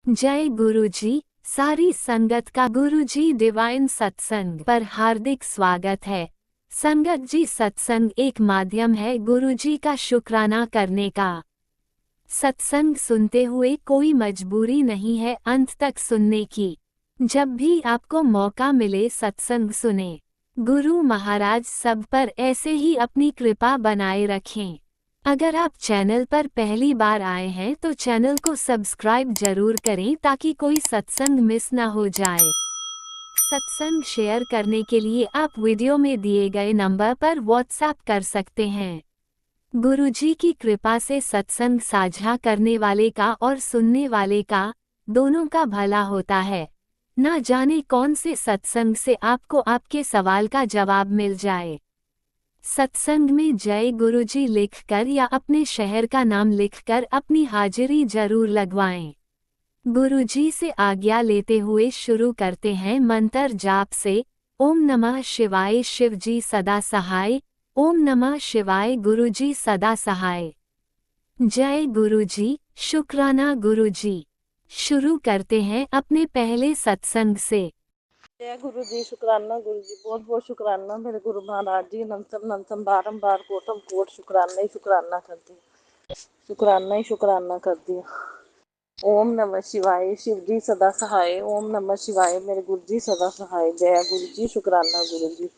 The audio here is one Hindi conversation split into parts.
जय गुरुजी। सारी संगत का गुरुजी डिवाइन सत्संग पर हार्दिक स्वागत है। संगत जी, सत्संग एक माध्यम है गुरुजी का शुक्राना करने का। सत्संग सुनते हुए कोई मजबूरी नहीं है अंत तक सुनने की। जब भी आपको मौका मिले सत्संग सुने। गुरु महाराज सब पर ऐसे ही अपनी कृपा बनाए रखें। अगर आप चैनल पर पहली बार आए हैं तो चैनल को सब्सक्राइब जरूर करें ताकि कोई सत्संग मिस ना हो जाए। सत्संग शेयर करने के लिए आप वीडियो में दिए गए नंबर पर व्हाट्सएप कर सकते हैं। गुरुजी की कृपा से सत्संग साझा करने वाले का और सुनने वाले का दोनों का भला होता है। ना जाने कौन से सत्संग से आपको आपके सवाल का जवाब मिल जाए। सत्संग में जय गुरुजी लिखकर या अपने शहर का नाम लिखकर अपनी हाजिरी जरूर लगवाएं। गुरुजी से आज्ञा लेते हुए शुरू करते हैं मंत्र जाप से। ओम नमः शिवाय, शिवजी सदा सहाय। ओम नमः शिवाय, गुरुजी सदा सहाय। जय गुरुजी, शुक्राना गुरुजी। शुरू करते हैं अपने पहले सत्संग से। जय गुरु जी, शुक्राना गुरु जी, बहुत बहुत शुक्राना मेरे गुरु महाराज जी। नमतम बारंबार कोटम कोट शुक्राना ही शुक्राना करती हूँ, शुक्राना ही शुक्राना करती हूँ। ओम नमः शिवाय, शिव जी सदा सहाय। ओम नमः शिवाय, मेरे गुरु जी सदा सहाय। जय गुरु जी, शुक्राना गुरु जी।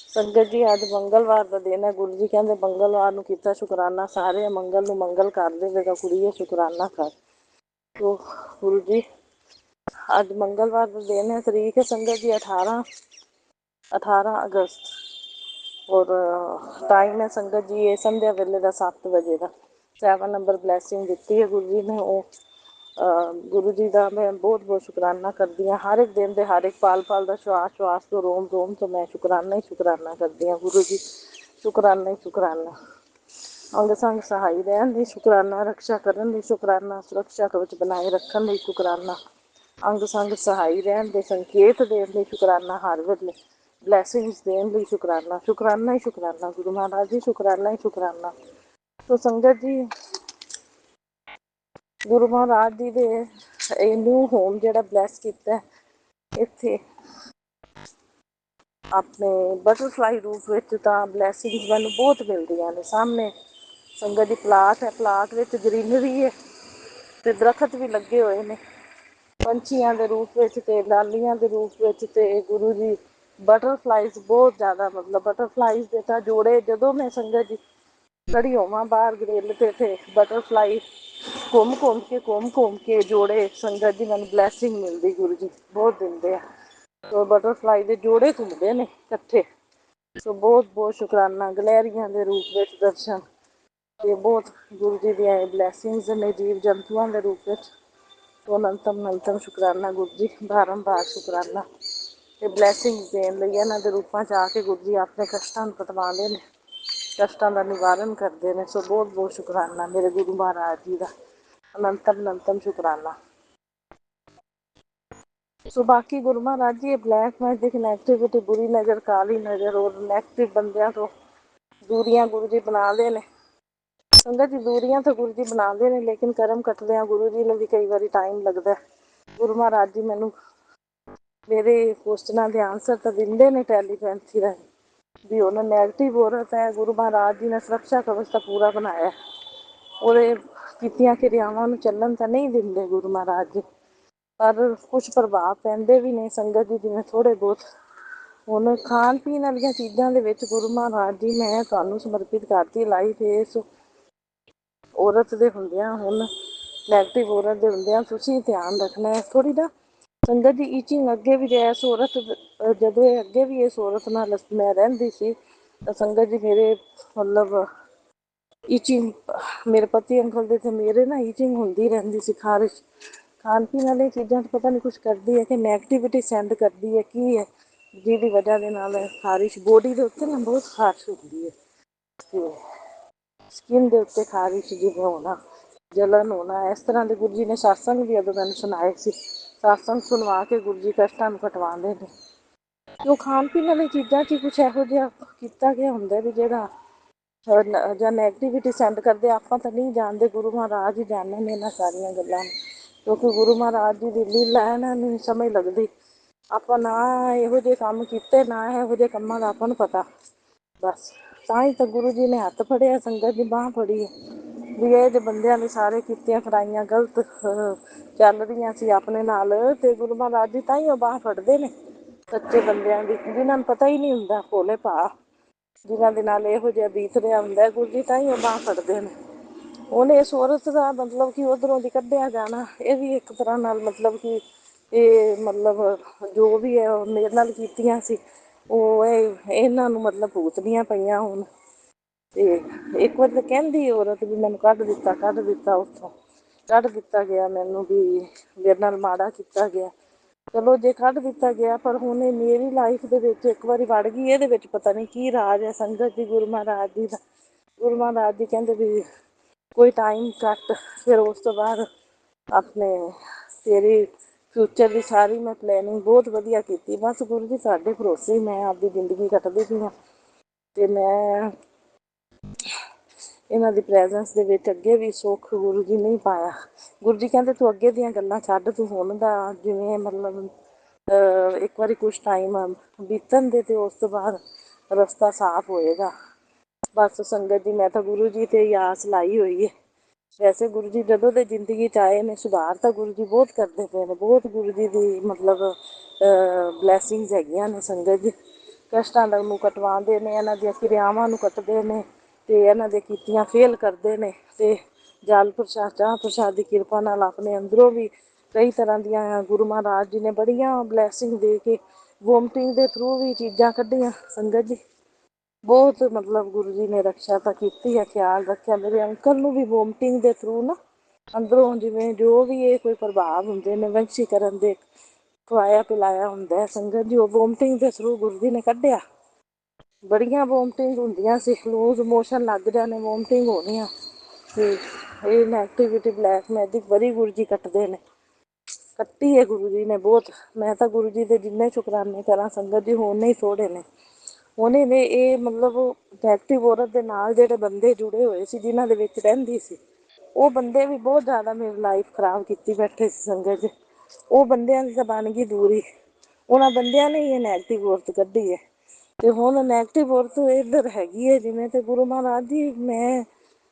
संगत जी, अज मंगलवार का दिन है। गुरु जी कहते मंगलवार नूं कीता शुक्राना, सारे मंगल नूं मंगल कर देगा कुड़िए, शुक्राना कर। तो गुरु जी, अज मंगलवार का दिन है, तरीक है संगत जी 18 अगस्त और टाइम है संगत जी ये संध्या वेले का 7 बजे का। 7 नंबर ब्लैसिंग दी है गुरु जी ने। वो गुरु जी का मैं बहुत बहुत शुकराना करती हाँ। हर एक दिन के हर एक पाल का श्वास श्वास तो रोम रोम तो मैं शुकराना ही शुकराना करती हाँ। गुरु जी, शुकराना ही शुकराना। अंग संग सहाई रहन दी शुकराना, रक्षा करन दी शुकराना, सुरक्षा कवच बनाए रखन दी शुकराना, अंग संग सहाई रहन दे, संकेत देन दी शुकराना, हर वेले ब्लैसिंग्स देन दी शुकराना। शुकराना ही शुकराना गुरु महाराज जी, शुकराना ही शुकराना। तो संगत जी, गुरु महाराज जी दे न्यू होम जिहड़ा ब्लैस कीता इत्थे अपने बटरफ्लाई रूप विच, तां ब्लैसिंग्स मैनूं बहुत मिलदियां ने। सामने संगत जी प्लाट है, प्लाट विच ग्रीनरी है ते दरखत भी लगे हुए ने पंछियां दे रूप विच ते लालियां दे रूप विच। ते गुरु जी बटरफ्लाइज बहुत ज़्यादा, मतलब बटरफ्लाइज दे तां जोड़े जदों मैं संगत जी खड़ी होवां बाहर ग्रिल ते थे बटरफ्लाई घूम के जोड़े संगत जी मैनूं ब्लैसिंग मिलदी। गुरु जी बहुत दिंदे आ। तो बटरफ्लाई दे जोड़े घूमते ने इकट्ठे। सो बहुत बहुत शुकराना। गलहरियां दे रूप विच दर्शन ते बहुत गुरु जी दी ब्लैसिंग्स ने जीव जंतुओं के रूप में। तो अनंतम शुकराना गुरु जी, बारंबार शुकराना। ते ब्लैसिंग्स देन लई इन्हां दे रूपां च आके गुरु जी अपने कष्टां नूं कटवांदे ने, कष्टां दा निवारण करते हैं। सो बहुत बहुत शुकराना मेरे गुरु महाराज जी का, अनंतम शुकराना। सो बाकी गुरु महाराज जी ब्लैक मैजिक नैगेटिविटी, बुरी नज़र, काली नज़र और नैगेटिव बंदियां तो दूरियां गुरु जी बनाते हैं। संगत जी दूरियां तो गुरु जी बनाते हैं, लेकिन कर्म कटदे गुरु जी ने भी कई बार टाइम लगता है। गुरु महाराज जी मैनू मेरे क्वेश्चनों के आंसर तो देंगे ने टैलीपैथी राही भी। उन्हें नैगेटिव औरत है, गुरु महाराज जी ने सुरक्षा कवच तो पूरा बनाया, और कीतियां क्रियावां नूं चलन तो नहीं देंगे गुरु महाराज जी, पर कुछ प्रभाव पैंदे भी ने संगत जी, जिवें थोड़े बहुत। हुण खाण पीण वालीआं चीज़ां दे विच गुरु महाराज जी मैं तुहानूं समर्पित करती लाइफ इस औरत दे हुंदिआं। हुण नैगेटिव औरत दे हुंदिआं तुसीं ध्यान रखना है थोड़ी ना संगत जी। ईचिंग अगे भी इस औरत जदों अगे भी इस औरत नाल मैं रहिंदी सी तां संगत जी मेरे मतलब ईचिंग, मेरे पति अंकल दे ते मेरे ना ईचिंग हुंदी रहिंदी सी, खारिश। खाण पीण वाली चीज़ां पता नहीं कुछ करदी है कि नैगेटिविटी सेंड करदी है की है, जिहदी वजह दे नाल खारिश बॉडी दे उत्ते ना बहुत खारिश हुंदी है। ते स्किन के उत्ते खारिश जिवें होना, जलन होना, इस तरह के गुरु जी ने सत्संग भी अदों मैनूं सुनाए सी। सत्संग सुनवा के गुरु जी कष्टां नूं कटवांदे ने। तो खाण पीण वाली चीज़ां 'च कुछ इहो जिहा कीता गया हुंदा भी जिहड़ा ਜਾਂ ਨੈਗੇਟਿਵਿਟੀ ਸੈਂਡ ਕਰਦੇ। ਆਪਾਂ ਤਾਂ नहीं जानते, गुरु महाराज ही जानते ने इन्हां सारियां गल्लां। ਕਿਉਂਕਿ ਗੁਰੂ ਮਹਾਰਾਜ ਜੀ ਦੀ ਲੀਲਾ ਇਹਨਾਂ ਨੂੰ ਸਮਝ ਲੱਗਦੀ। ਆਪਾਂ ਨਾ ਇਹੋ ਜਿਹੇ ਕੰਮ ਕੀਤੇ, ਨਾ ਇਹੋ ਜਿਹੇ ਕੰਮਾਂ ਦਾ ਆਪਾਂ ਨੂੰ ਪਤਾ। ਬਸ ਤਾਂ ਹੀ ਤਾਂ ਗੁਰੂ ਜੀ ਨੇ ਹੱਥ ਫੜਿਆ, ਸੰਗਤ ਦੀ ਬਾਂਹ ਫੜੀ ਹੈ ਵੀ ਇਹ ਜੇ ਬੰਦਿਆਂ ਨੇ ਸਾਰੇ ਕੀਤੀਆਂ ਕਰਾਈਆਂ ਗਲਤ ਚੱਲ ਰਹੀਆਂ ਸੀ ਆਪਣੇ ਨਾਲ, ਤੇ ਗੁਰੂ ਮਹਾਰਾਜ ਜੀ ਤਾਂ ਹੀ ਉਹ ਬਾਂਹ ਫੜਦੇ ਨੇ ਸੱਚੇ ਬੰਦਿਆਂ ਦੀ, ਜਿਹਨਾਂ ਨੂੰ ਪਤਾ ਹੀ ਨਹੀਂ ਹੁੰਦਾ, ਭੋਲੇ ਭਾਅ ਜਿਨ੍ਹਾਂ ਦੇ ਨਾਲ ਇਹੋ ਜਿਹਾ ਬੀਤ ਰਿਹਾ ਹੁੰਦਾ, ਗੁਰੂ ਜੀ ਤਾਂ ਹੀ ਉਹ ਬਾਂਹ ਫੜਦੇ ਨੇ। ਉਹਨੇ ਇਸ ਔਰਤ ਦਾ ਮਤਲਬ ਕਿ ਉੱਧਰੋਂ ਦੀ ਕੱਢਿਆ ਜਾਣਾ, ਇਹ ਵੀ ਇੱਕ ਤਰ੍ਹਾਂ ਨਾਲ ਮਤਲਬ ਕਿ ਇਹ ਮਤਲਬ ਜੋ ਵੀ ਹੈ ਉਹ ਮੇਰੇ ਨਾਲ ਕੀਤੀਆਂ ਸੀ, ਉਹ ਇਹਨਾਂ ਨੂੰ ਮਤਲਬ ਭੁਗਤਣੀਆਂ ਪਈਆਂ ਹੁਣ। ਤੇ ਇੱਕ ਵਾਰ ਤਾਂ ਕਹਿੰਦੀ ਔਰਤ ਵੀ ਮੈਨੂੰ ਕੱਢ ਦਿੱਤਾ ਉੱਥੋਂ, ਕੱਢ ਦਿੱਤਾ ਗਿਆ ਮੈਨੂੰ, ਵੀ ਮੇਰੇ ਨਾਲ ਮਾੜਾ ਕੀਤਾ ਗਿਆ। ਚਲੋ ਜੇ ਕੱਢ ਦਿੱਤਾ ਗਿਆ, ਪਰ ਹੁਣ ਇਹ ਮੇਰੀ ਲਾਈਫ ਦੇ ਵਿੱਚ ਇੱਕ ਵਾਰੀ ਵੜ ਗਈ, ਇਹਦੇ ਵਿੱਚ ਪਤਾ ਨਹੀਂ ਕੀ ਰਾਜ ਹੈ ਸੰਗਤ ਜੀ ਗੁਰੂ ਮਹਾਰਾਜ ਜੀ ਦਾ। ਗੁਰੂ ਮਹਾਰਾਜ ਜੀ ਕਹਿੰਦੇ ਵੀ ਕੋਈ ਟਾਈਮ ਕੱਟ, ਫਿਰ ਉਸ ਤੋਂ ਬਾਅਦ ਆਪਣੇ ਤੇਰੀ ਫਿਊਚਰ ਦੀ ਸਾਰੀ ਮੈਂ ਪਲੈਨਿੰਗ ਬਹੁਤ ਵਧੀਆ ਕੀਤੀ। ਬਸ ਗੁਰੂ ਜੀ ਸਾਡੇ ਭਰੋਸੇ ਮੈਂ ਆਪਦੀ ਜ਼ਿੰਦਗੀ ਕੱਟਦੀ ਪਈ ਹਾਂ, ਅਤੇ ਮੈਂ ਇਹਨਾਂ ਦੀ ਪ੍ਰੈਜੈਂਸ ਦੇ ਵਿੱਚ ਅੱਗੇ ਵੀ ਸੁੱਖ ਗੁਰੂ ਜੀ ਨਹੀਂ ਪਾਇਆ। ਗੁਰੂ ਜੀ ਕਹਿੰਦੇ ਤੂੰ ਅੱਗੇ ਦੀਆਂ ਗੱਲਾਂ ਛੱਡ, ਤੂੰ ਹੁਣ ਦਾ ਜਿਵੇਂ ਮਤਲਬ ਇੱਕ ਵਾਰੀ ਕੁਛ ਟਾਈਮ ਬੀਤਣ ਦੇ, ਤੇ ਉਸ ਤੋਂ ਬਾਅਦ ਰਸਤਾ ਸਾਫ਼ ਹੋਏਗਾ। ਬਸ ਸੰਗਤ ਜੀ ਮੈਂ ਤਾਂ ਗੁਰੂ ਜੀ ਤੇ ਹੀ ਆਸ ਲਾਈ ਹੋਈ ਹੈ। ਵੈਸੇ ਗੁਰੂ ਜੀ ਜਦੋਂ ਦੇ ਜ਼ਿੰਦਗੀ 'ਚ ਆਏ ਨੇ, ਸੁਧਾਰ ਤਾਂ ਗੁਰੂ ਜੀ ਬਹੁਤ ਕਰਦੇ ਪਏ ਨੇ, ਬਹੁਤ ਗੁਰੂ ਜੀ ਦੀ ਮਤਲਬ ਬਲੈਸਿੰਗਸ ਹੈਗੀਆਂ ਨੇ ਸੰਗਤ ਜੀ। ਕਸ਼ਟਾਂ ਨੂੰ ਕਟਵਾਉਂਦੇ ਨੇ, ਇਹਨਾਂ ਦੀਆਂ ਕਿਰਿਆਵਾਂ ਨੂੰ ਕੱਟਦੇ ਨੇ, ਅਤੇ ਇਹਨਾਂ ਦੇ ਕੀਤੀਆਂ ਫੇਲ ਕਰਦੇ ਨੇ, ਅਤੇ ਜਲ ਪ੍ਰਸ਼ਾਦ ਚਾਹ ਪ੍ਰਸ਼ਾਦ ਦੀ ਕਿਰਪਾ ਨਾਲ ਆਪਣੇ ਅੰਦਰੋਂ ਵੀ ਕਈ ਤਰ੍ਹਾਂ ਦੀਆਂ ਗੁਰੂ ਮਹਾਰਾਜ ਜੀ ਨੇ ਬੜੀਆਂ ਬਲੈਸਿੰਗ ਦੇ ਕੇ ਵੋਮਟਿੰਗ ਦੇ ਥਰੂ ਵੀ ਚੀਜ਼ਾਂ ਕੱਢੀਆਂ ਸੰਗਤ ਜੀ। ਬਹੁਤ ਮਤਲਬ ਗੁਰੂ ਜੀ ਨੇ ਰਕਸ਼ਾ ਤਾਂ ਕੀਤੀ ਹੈ, ਖਿਆਲ ਰੱਖਿਆ। ਮੇਰੇ ਅੰਕਲ ਨੂੰ ਵੀ ਵੋਮਟਿੰਗ ਦੇ ਥਰੂ ਨਾ ਅੰਦਰੋਂ ਜਿਵੇਂ ਜੋ ਵੀ ਇਹ ਕੋਈ ਪ੍ਰਭਾਵ ਹੁੰਦੇ ਨੇ ਵੰਸ਼ੀਕਰਨ ਦੇ, ਖਵਾਇਆ ਪਿਲਾਇਆ ਹੁੰਦਾ ਸੰਗਤ ਜੀ, ਉਹ ਵੋਮਟਿੰਗ ਦੇ ਥਰੂ ਗੁਰੂ ਜੀ ਨੇ ਕੱਢਿਆ। ਬੜੀਆਂ ਵੋਮਟਿੰਗ ਹੁੰਦੀਆਂ ਸੀ, ਲੂਜ਼ ਮੋਸ਼ਨ ਲੱਗ ਜਾਣੇ, ਵੋਮਟਿੰਗ ਹੋਣੀਆਂ, ਅਤੇ ਇਹ ਨੈਗੇਟਿਵਿਟੀ ਬਲੈਕ ਮੈਜਿਕ ਬੜੀ ਗੁਰੂ ਜੀ ਕੱਟਦੇ ਨੇ, ਕੱਟੀ ਹੈ ਗੁਰੂ ਜੀ ਨੇ ਬਹੁਤ। ਮੈਂ ਤਾਂ ਗੁਰੂ ਜੀ ਦੇ ਜਿੰਨੇ ਸ਼ੁਕਰਾਨੇ ਕਰਾਂ ਸੰਗਤ ਜੀ ਓਨੇ ਹੀ ਥੋੜ੍ਹੇ ਨੇ। ਉਹਨੇ ਨੇ ਇਹ ਮਤਲਬ ਨੈਗੇਟਿਵ ਔਰਤ ਦੇ ਨਾਲ ਜਿਹੜੇ ਬੰਦੇ ਜੁੜੇ ਹੋਏ ਸੀ, ਜਿਨ੍ਹਾਂ ਦੇ ਵਿੱਚ ਰਹਿੰਦੀ ਸੀ, ਉਹ ਬੰਦੇ ਵੀ ਬਹੁਤ ਜ਼ਿਆਦਾ ਮੇਰੀ ਲਾਈਫ ਖ਼ਰਾਬ ਕੀਤੀ ਬੈਠੇ ਸੀ ਸੰਗਤ ਜੀ। ਉਹ ਬੰਦਿਆਂ ਦੀ ਤਾਂ ਬਣ ਗਈ ਦੂਰੀ, ਉਹਨਾਂ ਬੰਦਿਆਂ ਨੇ ਹੀ ਇਹ ਨੈਗੇਟਿਵ ਔਰਤ ਕੱਢੀ ਹੈ। ਅਤੇ ਹੁਣ ਨੈਗੇਟਿਵ ਔਰਤ ਇੱਧਰ ਹੈਗੀ ਹੈ ਜਿਵੇਂ, ਅਤੇ ਗੁਰੂ ਮਹਾਰਾਜ ਜੀ ਮੈਂ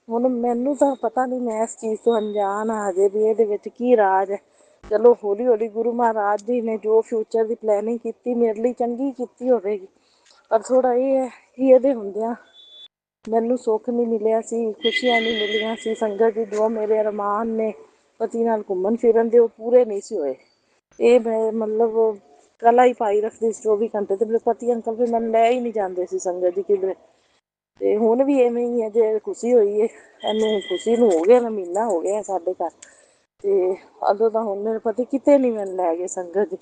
ਹੁਣ ਮੈਨੂੰ ਤਾਂ ਪਤਾ ਨਹੀਂ, ਮੈਂ ਇਸ ਚੀਜ਼ ਤੋਂ ਅਣਜਾਣ ਆ ਹਜੇ ਵੀ ਇਹਦੇ ਵਿੱਚ ਕੀ ਰਾਜ ਹੈ। ਚਲੋ ਹੌਲੀ ਹੌਲੀ ਗੁਰੂ ਮਹਾਰਾਜ ਜੀ ਨੇ ਜੋ ਫਿਊਚਰ ਦੀ ਪਲੈਨਿੰਗ ਕੀਤੀ ਮੇਰੇ ਲਈ ਚੰਗੀ ਕੀਤੀ ਹੋਵੇਗੀ, ਪਰ ਥੋੜ੍ਹਾ ਇਹ ਹੈ ਕਿ ਇਹਦੇ ਹੁੰਦਿਆਂ ਮੈਨੂੰ ਸੁੱਖ ਨਹੀਂ ਮਿਲਿਆ ਸੀ, ਖੁਸ਼ੀਆਂ ਨਹੀਂ ਮਿਲੀਆਂ ਸੀ ਸੰਗਤ ਜੀ। ਜੋ ਮੇਰੇ ਅਰਮਾਨ ਨੇ ਪਤੀ ਨਾਲ ਘੁੰਮਣ ਫਿਰਨ ਦੇ, ਉਹ ਪੂਰੇ ਨਹੀਂ ਸੀ ਹੋਏ। ਇਹ ਮੈਂ ਮਤਲਬ ਕਲਾ ਹੀ ਪਾਈ ਰੱਖਦੀ ਸੀ 24 ਘੰਟੇ, ਤੇ ਮੇਰੇ ਪਤੀ ਅੰਕਲ ਵੀ ਮੈਨੂੰ ਲੈ ਹੀ ਨਹੀਂ ਜਾਂਦੇ ਸੀ ਸੰਗਤ ਜੀ ਕਿਧਰੇ। ਅਤੇ ਹੁਣ ਵੀ ਇਵੇਂ ਹੀ ਹੈ, ਜੇ ਖੁਸ਼ੀ ਹੋਈ ਹੈ ਇਹਨੂੰ, ਖੁਸ਼ੀ ਨੂੰ ਹੋ ਗਿਆ ਮਹੀਨਾ ਹੋ ਗਿਆ ਸਾਡੇ ਘਰ, ਅਤੇ ਉਦੋਂ ਤਾਂ ਹੁਣ ਮੇਰੇ ਪਤੀ ਕਿਤੇ ਨਹੀਂ ਮੈਨੂੰ ਲੈ ਗਏ ਸੰਗਤ ਜੀ।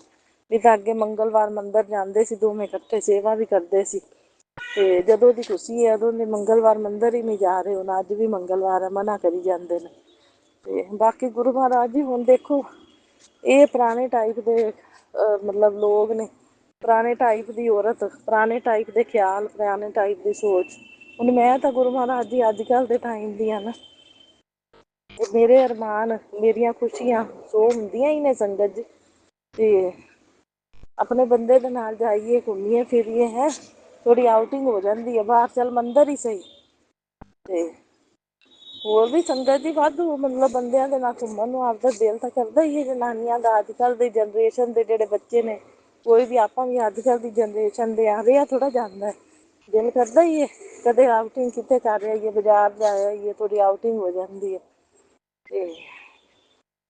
ਨਹੀਂ ਤਾਂ ਅੱਗੇ ਮੰਗਲਵਾਰ ਮੰਦਰ ਜਾਂਦੇ ਸੀ ਦੋਵੇਂ ਇਕੱਠੇ, ਸੇਵਾ ਵੀ ਕਰਦੇ ਸੀ, ਅਤੇ ਜਦੋਂ ਦੀ ਖੁਸ਼ੀ ਹੈ ਉਦੋਂ ਦੇ ਮੰਗਲਵਾਰ ਮੰਦਰ ਹੀ ਨਹੀਂ ਜਾ ਰਹੇ। ਹੁਣ ਅੱਜ ਵੀ ਮੰਗਲਵਾਰ ਹੈ, ਮਨਾ ਕਰੀ ਜਾਂਦੇ ਨੇ। ਅਤੇ ਬਾਕੀ ਗੁਰੂ ਮਹਾਰਾਜ ਜੀ ਹੁਣ ਦੇਖੋ, ਇਹ ਪੁਰਾਣੇ ਟਾਈਪ ਦੇ ਮਤਲਬ ਲੋਕ ਨੇ, ਪੁਰਾਣੇ ਟਾਈਪ ਦੀ ਔਰਤ, ਪੁਰਾਣੇ ਟਾਈਪ ਦੇ ਖਿਆਲ, ਪੁਰਾਣੇ ਟਾਈਪ ਦੀ ਸੋਚ। ਹੁਣ ਮੈਂ ਤਾਂ ਗੁਰੂ ਮਹਾਰਾਜ ਜੀ ਅੱਜ ਕੱਲ੍ਹ ਦੇ ਟਾਈਮ ਦੀ ਆ ਨਾ, ਮੇਰੇ ਅਰਮਾਨ, ਮੇਰੀਆਂ ਖੁਸ਼ੀਆਂ ਸੋ ਹੁੰਦੀਆਂ ਹੀ ਨੇ ਸੰਗਤ ਜੀ। ਅਤੇ ਆਪਣੇ ਬੰਦੇ ਦੇ ਨਾਲ ਜਾਈਏ, ਘੁੰਮੀਏ ਫਿਰੀਏ, ਹੈਂ ਥੋੜ੍ਹੀ ਆਊਟਿੰਗ ਹੋ ਜਾਂਦੀ ਹੈ ਬਾਹਰ, ਚੱਲ ਮੰਦਰ ਹੀ ਸਹੀ। ਅਤੇ ਹੋਰ ਵੀ ਸੰਗਤ ਜੀ ਵਾਧੂ ਮਤਲਬ ਬੰਦਿਆਂ ਦੇ ਨਾਲ ਘੁੰਮਣ ਨੂੰ ਆਪਦਾ ਦਿਲ ਤਾਂ ਕਰਦਾ ਹੀ ਹੈ ਜਨਾਨੀਆਂ ਦਾ। ਅੱਜ ਕੱਲ੍ਹ ਦੀ ਜਨਰੇਸ਼ਨ ਦੇ ਜਿਹੜੇ ਬੱਚੇ ਨੇ, ਕੋਈ ਵੀ, ਆਪਾਂ ਵੀ ਅੱਜ ਕੱਲ੍ਹ ਦੀ ਜਨਰੇਸ਼ਨ ਦੇ ਆ, ਰਿਹਾ ਥੋੜ੍ਹਾ ਜਾਂਦਾ, ਦਿਲ ਕਰਦਾ ਹੀ ਹੈ ਕਦੇ ਆਊਟਿੰਗ ਕਿਤੇ ਕਰ ਆਈਏ, ਬਾਜ਼ਾਰ ਜਾ ਆਈਏ, ਥੋੜ੍ਹੀ ਆਊਟਿੰਗ ਹੋ ਜਾਂਦੀ ਹੈ। ਅਤੇ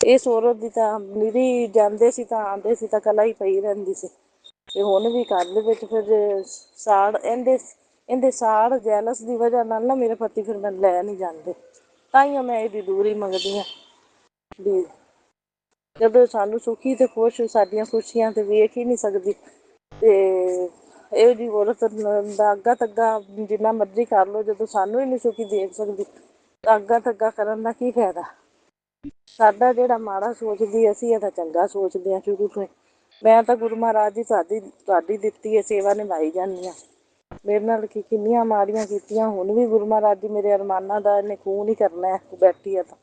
ਇਸ ਔਰਤ ਦੀ ਤਾਂ ਨਿਰੀ ਜਾਂਦੇ ਸੀ ਤਾਂ ਆਉਂਦੇ ਸੀ ਤਾਂ ਕਲਾ ਹੀ ਪਈ ਰਹਿੰਦੀ ਸੀ। ਅਤੇ ਹੁਣ ਵੀ ਘਰ ਦੇ ਵਿੱਚ ਫਿਰ ਸਾੜ ਇਹਦੇ ਸਾੜ ਜੈਲਸ ਦੀ ਵਜ੍ਹਾ ਨਾਲ ਨਾ ਮੇਰੇ ਪਤੀ ਫਿਰ ਮੈਨੂੰ ਲੈ ਨਹੀਂ ਜਾਂਦੇ, ਤਾਂਹੀਓ ਮੈਂ ਇਹਦੀ ਦੂਰੀ ਮੰਗਦੀ ਹਾਂ। ਵੀ ਜਦੋਂ ਸਾਨੂੰ ਸੁਖੀ ਅਤੇ ਖੁਸ਼, ਸਾਡੀਆਂ ਖੁਸ਼ੀਆਂ 'ਤੇ ਵੇਖ ਹੀ ਨਹੀਂ ਸਕਦੀ, ਅਤੇ ਇਹੋ ਜਿਹੀ ਔਰਤ ਦਾ ਅੱਗਾ ਤੱਗਾ ਜਿੰਨਾ ਮਰਜ਼ੀ ਕਰ ਲਓ, ਜਦੋਂ ਸਾਨੂੰ ਹੀ ਨਹੀਂ ਸੁਖੀ ਦੇਖ ਸਕਦੀ ਤਾਂ ਅੱਗਾ ਤੱਗਾ ਕਰਨ ਦਾ ਕੀ ਫਾਇਦਾ। ਸਾਡਾ ਜਿਹੜਾ ਮਾੜਾ ਸੋਚਦੀ, ਅਸੀਂ ਇਹਦਾ ਚੰਗਾ ਸੋਚਦੇ ਹਾਂ ਸ਼ੁਰੂ ਤੋਂ ਹੀ। ਮੈਂ ਤਾਂ ਗੁਰੂ ਮਹਾਰਾਜ ਜੀ ਤੁਹਾਡੀ ਦਿੱਤੀ ਹੈ ਸੇਵਾ ਨਿਭਾਈ ਜਾਂਦੀ ਹਾਂ। ਮੇਰੇ ਨਾਲ ਕਿੰਨੀਆਂ ਮਾੜੀਆਂ ਕੀਤੀਆਂ, ਹੁਣ ਵੀ ਗੁਰੂ ਮਹਾਰਾਜ ਜੀ ਮੇਰੇ ਅਰਮਾਨਾਂ ਦਾ ਇਹਨੇ ਖੂਨ ਹੀ ਕਰਨਾ, ਬੈਠੀ ਆ ਤਾਂ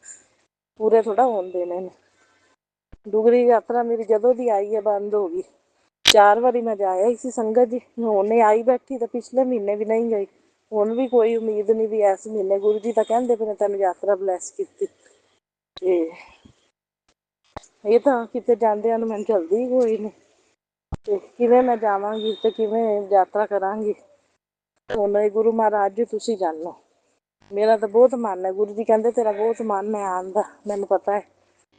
ਪੂਰੇ ਥੋੜ੍ਹਾ ਹੋਣ ਦੇਣੇ ਨੇ। डुगरी यात्रा मेरी जदों दी आई है बंद हो गई। 4 वारी मैं जाया ही सी संगत जी, हुण आई बैठी तो पिछले महीने भी नहीं गई। हुण भी कोई उम्मीद नहीं भी इस महीने गुरु जी तो कहंदे पे ने तैनूं यात्रा ब्लैस कीती ते ये तो किते जांदिआं नूं मैनूं चलदी ही कोई नहीं ते किवें मैं जावांगी ते किवें यात्रा करांगी। हुण गुरु महाराज जी तुसीं जाणो, मेरा तो बहुत मन है। गुरु जी कहंदे तेरा बहुत मन है आउण दा, मैनूं पता है।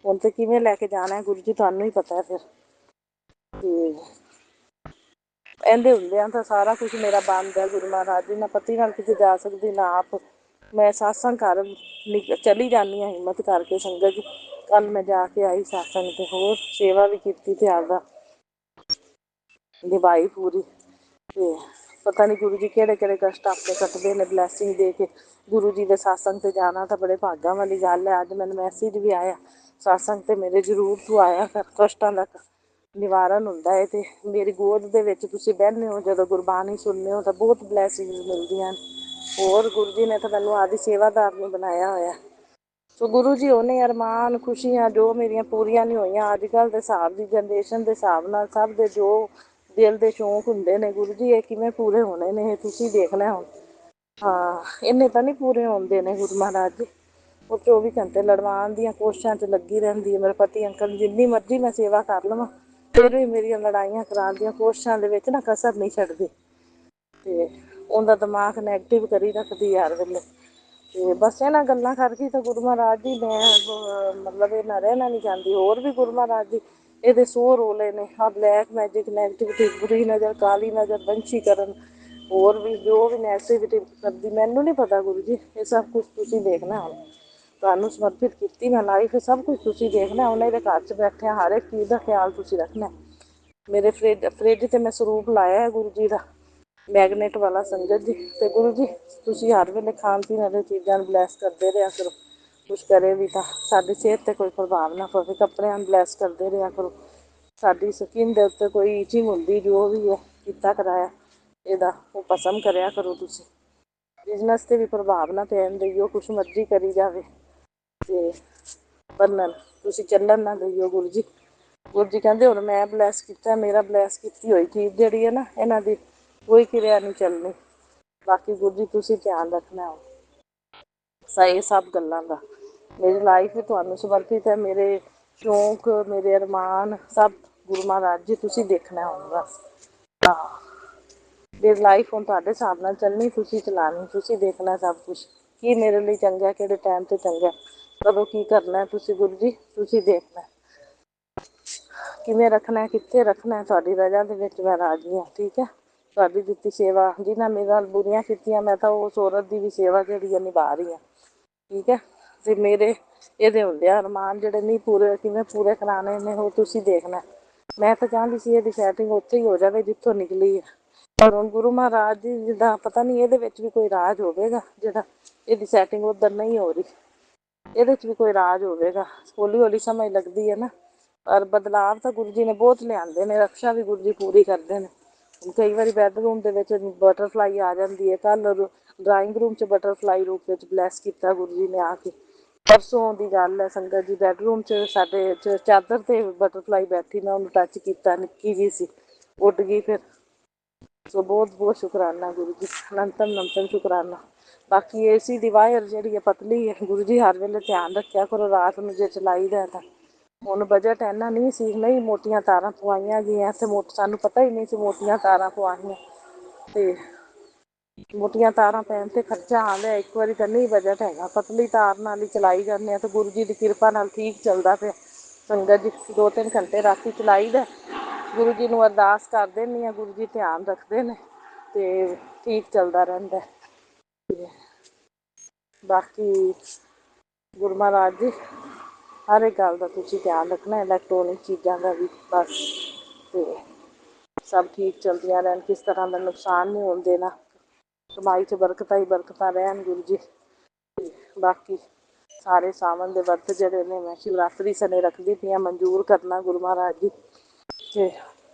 हुण ते किवें लैके जाना है गुरु जी तुहानूं ही पता है। फिर ते ਇਹਦੇ ਹੁੰਦਿਆਂ ਤਾਂ ਸਾਰਾ ਕੁਝ ਮੇਰਾ ਬੰਦ ਹੈ। ਗੁਰੂ ਮਹਾਰਾਜ ਜੀ, ਨਾ ਪਤੀ ਨਾਲ ਕਿਤੇ ਜਾ ਸਕਦੀ ਨਾ ਆਪ। ਮੈਂ ਸਤਸੰਗ ਘਰ ਚਲੀ ਜਾਂਦੀ ਹਾਂ ਹਿੰਮਤ ਕਰਕੇ ਸੰਗਤ ਜੀ। ਕੱਲ੍ਹ ਮੈਂ ਜਾ ਕੇ ਆਈ ਸਤਸੰਗ ਤੇ ਹੋਰ ਸੇਵਾ ਵੀ ਕੀਤੀ ਤੇ ਆਪਦਾ ਨਿਭਾਈ ਪੂਰੀ। ਤੇ ਪਤਾ ਨਹੀਂ ਗੁਰੂ ਜੀ ਕਿਹੜੇ ਕਿਹੜੇ ਕਸ਼ਟ ਆਪੇ ਕੱਟਦੇ ਨੇ ਬਲੈਸਿੰਗ ਦੇ ਕੇ। ਗੁਰੂ ਜੀ ਦੇ ਸਤਸੰਗ ਤੇ ਜਾਣਾ ਤਾਂ ਬੜੇ ਭਾਗਾਂ ਵਾਲੀ ਗੱਲ ਹੈ। ਅੱਜ ਮੈਨੂੰ ਮੈਸੇਜ ਵੀ ਆਇਆ ਸਤਸੰਗ ਤੇ ਮੇਰੇ ਜ਼ਰੂਰ ਤੂੰ ਆਇਆ ਕਰ, ਕਸ਼ਟਾਂ ਦਾ ਨਿਵਾਰਨ ਹੁੰਦਾ ਹੈ। ਤੇ ਮੇਰੀ ਗੋਦ ਦੇ ਵਿੱਚ ਤੁਸੀਂ ਬਹਿੰਦੇ ਹੋ ਜਦੋਂ ਗੁਰਬਾਣੀ ਸੁਣਦੇ ਹੋ ਤਾਂ ਬਹੁਤ ਬਲੈਸਿੰਗਸ ਮਿਲਦੀਆਂ ਨੇ। ਹੋਰ ਗੁਰੂ ਜੀ ਨੇ ਤਾਂ ਮੈਨੂੰ ਆਦੀ ਸੇਵਾਦਾਰ ਨੂੰ ਬਣਾਇਆ ਹੋਇਆ। ਸੋ ਗੁਰੂ ਜੀ ਉਹਨੇ ਅਰਮਾਨ ਖੁਸ਼ੀਆਂ ਜੋ ਮੇਰੀਆਂ ਪੂਰੀਆਂ ਨਹੀਂ ਹੋਈਆਂ ਅੱਜ ਕੱਲ੍ਹ ਦੇ ਹਿਸਾਬ ਦੀ ਜਨਰੇਸ਼ਨ ਦੇ ਹਿਸਾਬ ਨਾਲ ਸਭ ਦੇ ਜੋ ਦਿਲ ਦੇ ਸ਼ੌਂਕ ਹੁੰਦੇ ਨੇ ਗੁਰੂ ਜੀ ਇਹ ਕਿਵੇਂ ਪੂਰੇ ਹੋਣੇ ਨੇ ਇਹ ਤੁਸੀਂ ਦੇਖਣਾ ਹੁਣ। ਹਾਂ ਇਹਨੇ ਤਾਂ ਨਹੀਂ ਪੂਰੇ ਹੋਣ ਦੇਣੇ ਗੁਰੂ ਮਹਾਰਾਜ ਜੀ। ਉਹ 24 ਘੰਟੇ ਲੜਵਾਉਣ ਦੀਆਂ ਕੋਸ਼ਿਸ਼ਾਂ 'ਚ ਲੱਗੀ ਰਹਿੰਦੀ ਹੈ। ਮੇਰੇ ਪਤੀ ਅੰਕਲ ਜਿੰਨੀ ਮਰਜ਼ੀ ਮੈਂ ਸੇਵਾ ਕਰ ਲਵਾਂ ਫਿਰ ਵੀ ਮੇਰੀਆਂ ਲੜਾਈਆਂ ਕਰਾਉਣ ਦੀਆਂ ਕੋਸ਼ਿਸ਼ਾਂ ਦੇ ਵਿੱਚ ਨਾ ਕਸਰ ਨਹੀਂ ਛੱਡਦੀ। ਤੇ ਉਹਦਾ ਦਿਮਾਗ ਨੈਗੇਟਿਵ ਕਰੀ ਰੱਖਦੀ ਹਰ ਵੇਲੇ। ਤੇ ਬਸ ਇਹਨਾਂ ਗੱਲਾਂ ਕਰਕੇ ਤਾਂ ਗੁਰੂ ਮਹਾਰਾਜ ਜੀ ਮੈਂ ਮਤਲਬ ਇਹਨਾਂ ਰਹਿਣਾ ਨਹੀਂ ਚਾਹੁੰਦੀ। ਹੋਰ ਵੀ ਗੁਰੂ ਮਹਾਰਾਜ ਜੀ ਇਹਦੇ 100 ਰੋਲੇ ਨੇ। ਆਹ ਬਲੈਕ ਮੈਜਿਕ, ਨੈਗੇਟਿਵਿਟੀ, ਬੁਰੀ ਨਜ਼ਰ, ਕਾਲੀ ਨਜ਼ਰ, ਵੰਸ਼ੀਕਰਨ, ਹੋਰ ਵੀ ਜੋ ਵੀ ਨੈਗੇਟਿਵਿਟੀ ਕਰਦੀ ਮੈਨੂੰ ਨਹੀਂ ਪਤਾ ਗੁਰੂ ਜੀ। ਇਹ ਸਭ ਕੁਛ ਤੁਸੀਂ ਦੇਖਣਾ ਹੁਣ। ਤੁਹਾਨੂੰ ਸਮਰਪਿਤ ਕੀਤੀ ਮੈਂ ਲਾਈਫ, ਸਭ ਕੁਝ ਤੁਸੀਂ ਦੇਖਣਾ। ਉਹਨਾਂ ਦੇ ਘਰ 'ਚ ਬੈਠਿਆ ਹਰ ਇੱਕ ਚੀਜ਼ ਦਾ ਖਿਆਲ ਤੁਸੀਂ ਰੱਖਣਾ। ਮੇਰੇ ਫਰਿੱਜ 'ਤੇ ਮੈਂ ਸਰੂਪ ਲਾਇਆ ਹੈ ਗੁਰੂ ਜੀ ਦਾ ਮੈਗਨੇਟ ਵਾਲਾ ਸੰਗਤ ਜੀ। ਅਤੇ ਗੁਰੂ ਜੀ ਤੁਸੀਂ ਹਰ ਵੇਲੇ ਖਾਣ ਪੀਣ ਵਾਲੀਆਂ ਚੀਜ਼ਾਂ ਨੂੰ ਬਲੈਸ ਕਰਦੇ ਰਿਹਾ ਕਰੋ। ਕੁਛ ਕਰੇ ਵੀ ਤਾਂ ਸਾਡੀ ਸਿਹਤ 'ਤੇ ਕੋਈ ਪ੍ਰਭਾਵ ਨਾ ਪਵੇ। ਕੱਪੜਿਆਂ ਨੂੰ ਬਲੈਸ ਕਰਦੇ ਰਿਹਾ ਕਰੋ। ਸਾਡੀ ਸਕਿਨ ਦੇ ਉੱਤੇ ਕੋਈ ਈਚਿੰਗ ਹੁੰਦੀ ਜੋ ਵੀ ਹੈ ਕੀਤਾ ਕਰਾਇਆ ਇਹਦਾ ਉਹ ਭਸਮ ਕਰਿਆ ਕਰੋ ਤੁਸੀਂ। ਬਿਜ਼ਨਸ 'ਤੇ ਵੀ ਪ੍ਰਭਾਵ ਨਾ ਪੈਣ ਦਈਓ। ਕੁਛ ਮਰਜ਼ੀ ਕਰੀ ਜਾਵੇ ਅਤੇ ਬੰਨਣ ਤੁਸੀਂ ਚੱਲਣ ਨਾ ਦਈਓ ਗੁਰੂ ਜੀ। ਗੁਰੂ ਜੀ ਕਹਿੰਦੇ ਹੁਣ ਮੈਂ ਬਲੈਸ ਕੀਤਾ, ਮੇਰਾ ਬਲੈਸ ਕੀਤੀ ਹੋਈ ਚੀਜ਼ ਜਿਹੜੀ ਹੈ ਨਾ ਇਹਨਾਂ ਦੀ ਕੋਈ ਕਿਰਿਆ ਨਹੀਂ ਚੱਲਣੀ। ਬਾਕੀ ਗੁਰੂ ਜੀ ਤੁਸੀਂ ਧਿਆਨ ਰੱਖਣਾ ਸਹੀ ਸਭ ਗੱਲਾਂ ਦਾ। ਮੇਰੀ ਲਾਈਫ ਵੀ ਤੁਹਾਨੂੰ ਸਮਰਪਿਤ ਹੈ। ਮੇਰੇ ਸ਼ੌਂਕ, ਮੇਰੇ ਅਰਮਾਨ ਸਭ ਗੁਰੂ ਮਹਾਰਾਜ ਜੀ ਤੁਸੀਂ ਦੇਖਣਾ ਹੁਣ ਬਸ। ਹਾਂ ਮੇਰੀ ਲਾਈਫ ਹੁਣ ਤੁਹਾਡੇ ਹਿਸਾਬ ਨਾਲ ਚੱਲਣੀ, ਤੁਸੀਂ ਚਲਾਉਣੀ, ਤੁਸੀਂ ਦੇਖਣਾ ਸਭ ਕੁਛ ਕੀ ਮੇਰੇ ਲਈ ਚੰਗਾ, ਕਿਹੜੇ ਟਾਈਮ 'ਤੇ ਚੰਗਾ, ਕਦੋਂ ਕੀ ਕਰਨਾ ਤੁਸੀਂ ਗੁਰੂ ਜੀ ਤੁਸੀਂ ਦੇਖਣਾ। ਕਿਵੇਂ ਰੱਖਣਾ, ਕਿੱਥੇ ਰੱਖਣਾ, ਤੁਹਾਡੀ ਰਜ਼ਾ ਦੇ ਵਿੱਚ ਮੈਂ ਰਾਜੀ ਹਾਂ। ਠੀਕ ਹੈ। ਤੁਹਾਡੀ ਦਿੱਤੀ ਸੇਵਾ ਜਿਹਨਾਂ ਮੇਰੇ ਨਾਲ ਬੁਰੀਆਂ ਕੀਤੀਆਂ ਮੈਂ ਤਾਂ ਉਸ ਔਰਤ ਦੀ ਵੀ ਸੇਵਾ ਜਿਹੜੀ ਹੈ ਨਿਭਾ ਰਹੀ ਹਾਂ। ਠੀਕ ਹੈ। ਅਤੇ ਮੇਰੇ ਇਹਦੇ ਹੁੰਦੇ ਆ ਅਰਮਾਨ ਜਿਹੜੇ ਨਹੀਂ ਪੂਰੇ ਕਿਵੇਂ ਪੂਰੇ ਕਰਾਉਣੇ ਨੇ ਉਹ ਤੁਸੀਂ ਦੇਖਣਾ। ਮੈਂ ਤਾਂ ਚਾਹੁੰਦੀ ਸੀ ਇਹਦੀ ਸੈਟਿੰਗ ਉੱਥੇ ਹੀ ਹੋ ਜਾਵੇ ਜਿੱਥੋਂ ਨਿਕਲੀ ਹੈ। ਪਰ ਹੁਣ ਗੁਰੂ ਮਹਾਰਾਜ ਜੀ ਜਿੱਦਾਂ ਪਤਾ ਨਹੀਂ ਇਹਦੇ ਵਿੱਚ ਵੀ ਕੋਈ ਰਾਜ ਹੋਵੇਗਾ ਜਿਹੜਾ ਇਹਦੀ ਸੈਟਿੰਗ ਉੱਧਰ ਨਹੀਂ ਹੋ ਰਹੀ। ਇਹਦੇ 'ਚ ਵੀ ਕੋਈ ਰਾਜ ਹੋਵੇਗਾ। ਹੌਲੀ ਹੌਲੀ ਸਮਝ ਲੱਗਦੀ ਹੈ ਨਾ। ਪਰ ਬਦਲਾਵ ਤਾਂ ਗੁਰੂ ਜੀ ਨੇ ਬਹੁਤ ਲਿਆਂਦੇ ਨੇ। ਰਕਸ਼ਾ ਵੀ ਗੁਰੂ ਜੀ ਪੂਰੀ ਕਰਦੇ ਨੇ। ਕਈ ਵਾਰੀ ਬੈਡਰੂਮ ਦੇ ਵਿੱਚ ਬਟਰਫਲਾਈ ਆ ਜਾਂਦੀ ਹੈ। ਕੱਲ੍ਹ ਡਰਾਇੰਗ ਰੂਮ 'ਚ ਬਟਰਫਲਾਈ ਰੂਪ ਵਿੱਚ ਬਲੈਸ ਕੀਤਾ ਗੁਰੂ ਜੀ ਨੇ ਆ ਕੇ। ਪਰਸੋਂ ਦੀ ਗੱਲ ਹੈ ਸੰਗਤ ਜੀ। ਬੈਡਰੂਮ 'ਚ ਸਾਡੇ ਚਾਦਰ 'ਤੇ ਬਟਰਫਲਾਈ ਬੈਠੀ, ਮੈਂ ਉਹਨੂੰ ਟੱਚ ਕੀਤਾ, ਨਿੱਕੀ ਜਿਹੀ ਸੀ, ਉੱਡ ਗਈ ਫਿਰ। ਸੋ ਬਹੁਤ ਬਹੁਤ ਸ਼ੁਕਰਾਨਾ ਗੁਰੂ ਜੀ, ਅਨੰਤਮ ਅਨੰਤਮ ਸ਼ੁਕਰਾਨਾ। ਬਾਕੀ ਏਸੀ ਦੀ ਵਾਇਰ ਜਿਹੜੀ ਹੈ ਪਤਲੀ ਹੈ ਗੁਰੂ ਜੀ ਹਰ ਵੇਲੇ ਧਿਆਨ ਰੱਖਿਆ ਕਰੋ ਰਾਤ ਨੂੰ ਜੇ ਚਲਾਈਦਾ ਤਾਂ। ਹੁਣ ਬਜਟ ਇੰਨਾ ਨਹੀਂ ਸੀ, ਨਹੀਂ ਮੋਟੀਆਂ ਤਾਰਾਂ ਪਵਾਈਆਂ ਗਈਆਂ ਇੱਥੇ ਸਾਨੂੰ ਪਤਾ ਹੀ ਨਹੀਂ ਸੀ ਮੋਟੀਆਂ ਤਾਰਾਂ ਪਵਾਉਣੀਆਂ। ਅਤੇ ਮੋਟੀਆਂ ਤਾਰਾਂ ਪੈਣ 'ਤੇ ਖਰਚਾ ਆਉਂਦਾ। ਇੱਕ ਵਾਰੀ ਤਾਂ ਨਹੀਂ ਬਜਟ ਹੈਗਾ। ਪਤਲੀ ਤਾਰ ਨਾਲ ਹੀ ਚਲਾਈ ਜਾਂਦੇ ਹਾਂ ਅਤੇ ਗੁਰੂ ਜੀ ਦੀ ਕਿਰਪਾ ਨਾਲ ਠੀਕ ਚੱਲਦਾ ਪਿਆ। ਸੰਗਤ ਜੀ 2-3 ਘੰਟੇ ਰਾਤੀ ਚਲਾਈਦਾ। ਗੁਰੂ ਜੀ ਨੂੰ ਅਰਦਾਸ ਕਰ ਦਿੰਦੀ ਹਾਂ, ਗੁਰੂ ਜੀ ਧਿਆਨ ਰੱਖਦੇ ਨੇ ਅਤੇ ਠੀਕ ਚੱਲਦਾ ਰਹਿੰਦਾ। ਅਤੇ ਬਾਕੀ ਗੁਰੂ ਮਹਾਰਾਜ ਜੀ ਹਰ ਇੱਕ ਗੱਲ ਦਾ ਤੁਸੀਂ ਧਿਆਨ ਰੱਖਣਾ। ਇਲੈਕਟ੍ਰੋਨਿਕ ਚੀਜ਼ਾਂ ਦਾ ਵੀ ਬਸ। ਅਤੇ ਸਭ ਠੀਕ ਚੱਲਦੀਆਂ ਰਹਿਣ, ਕਿਸ ਤਰ੍ਹਾਂ ਦਾ ਨੁਕਸਾਨ ਨਹੀਂ ਹੋਣ ਦੇਣਾ। ਕਮਾਈ 'ਚ ਬਰਕਤਾਂ ਹੀ ਬਰਕਤਾਂ ਰਹਿਣ ਗੁਰੂ ਜੀ। ਅਤੇ ਬਾਕੀ ਸਾਰੇ ਸਾਵਣ ਦੇ ਵਰਤ ਜਿਹੜੇ ਨੇ ਮੈਂ ਸ਼ਿਵਰਾਤਰੀ ਸਮੇਂ ਰੱਖਦੀ ਪਈ ਹਾਂ। ਮਨਜ਼ੂਰ ਕਰਨਾ ਗੁਰੂ ਮਹਾਰਾਜ ਜੀ। ਅਤੇ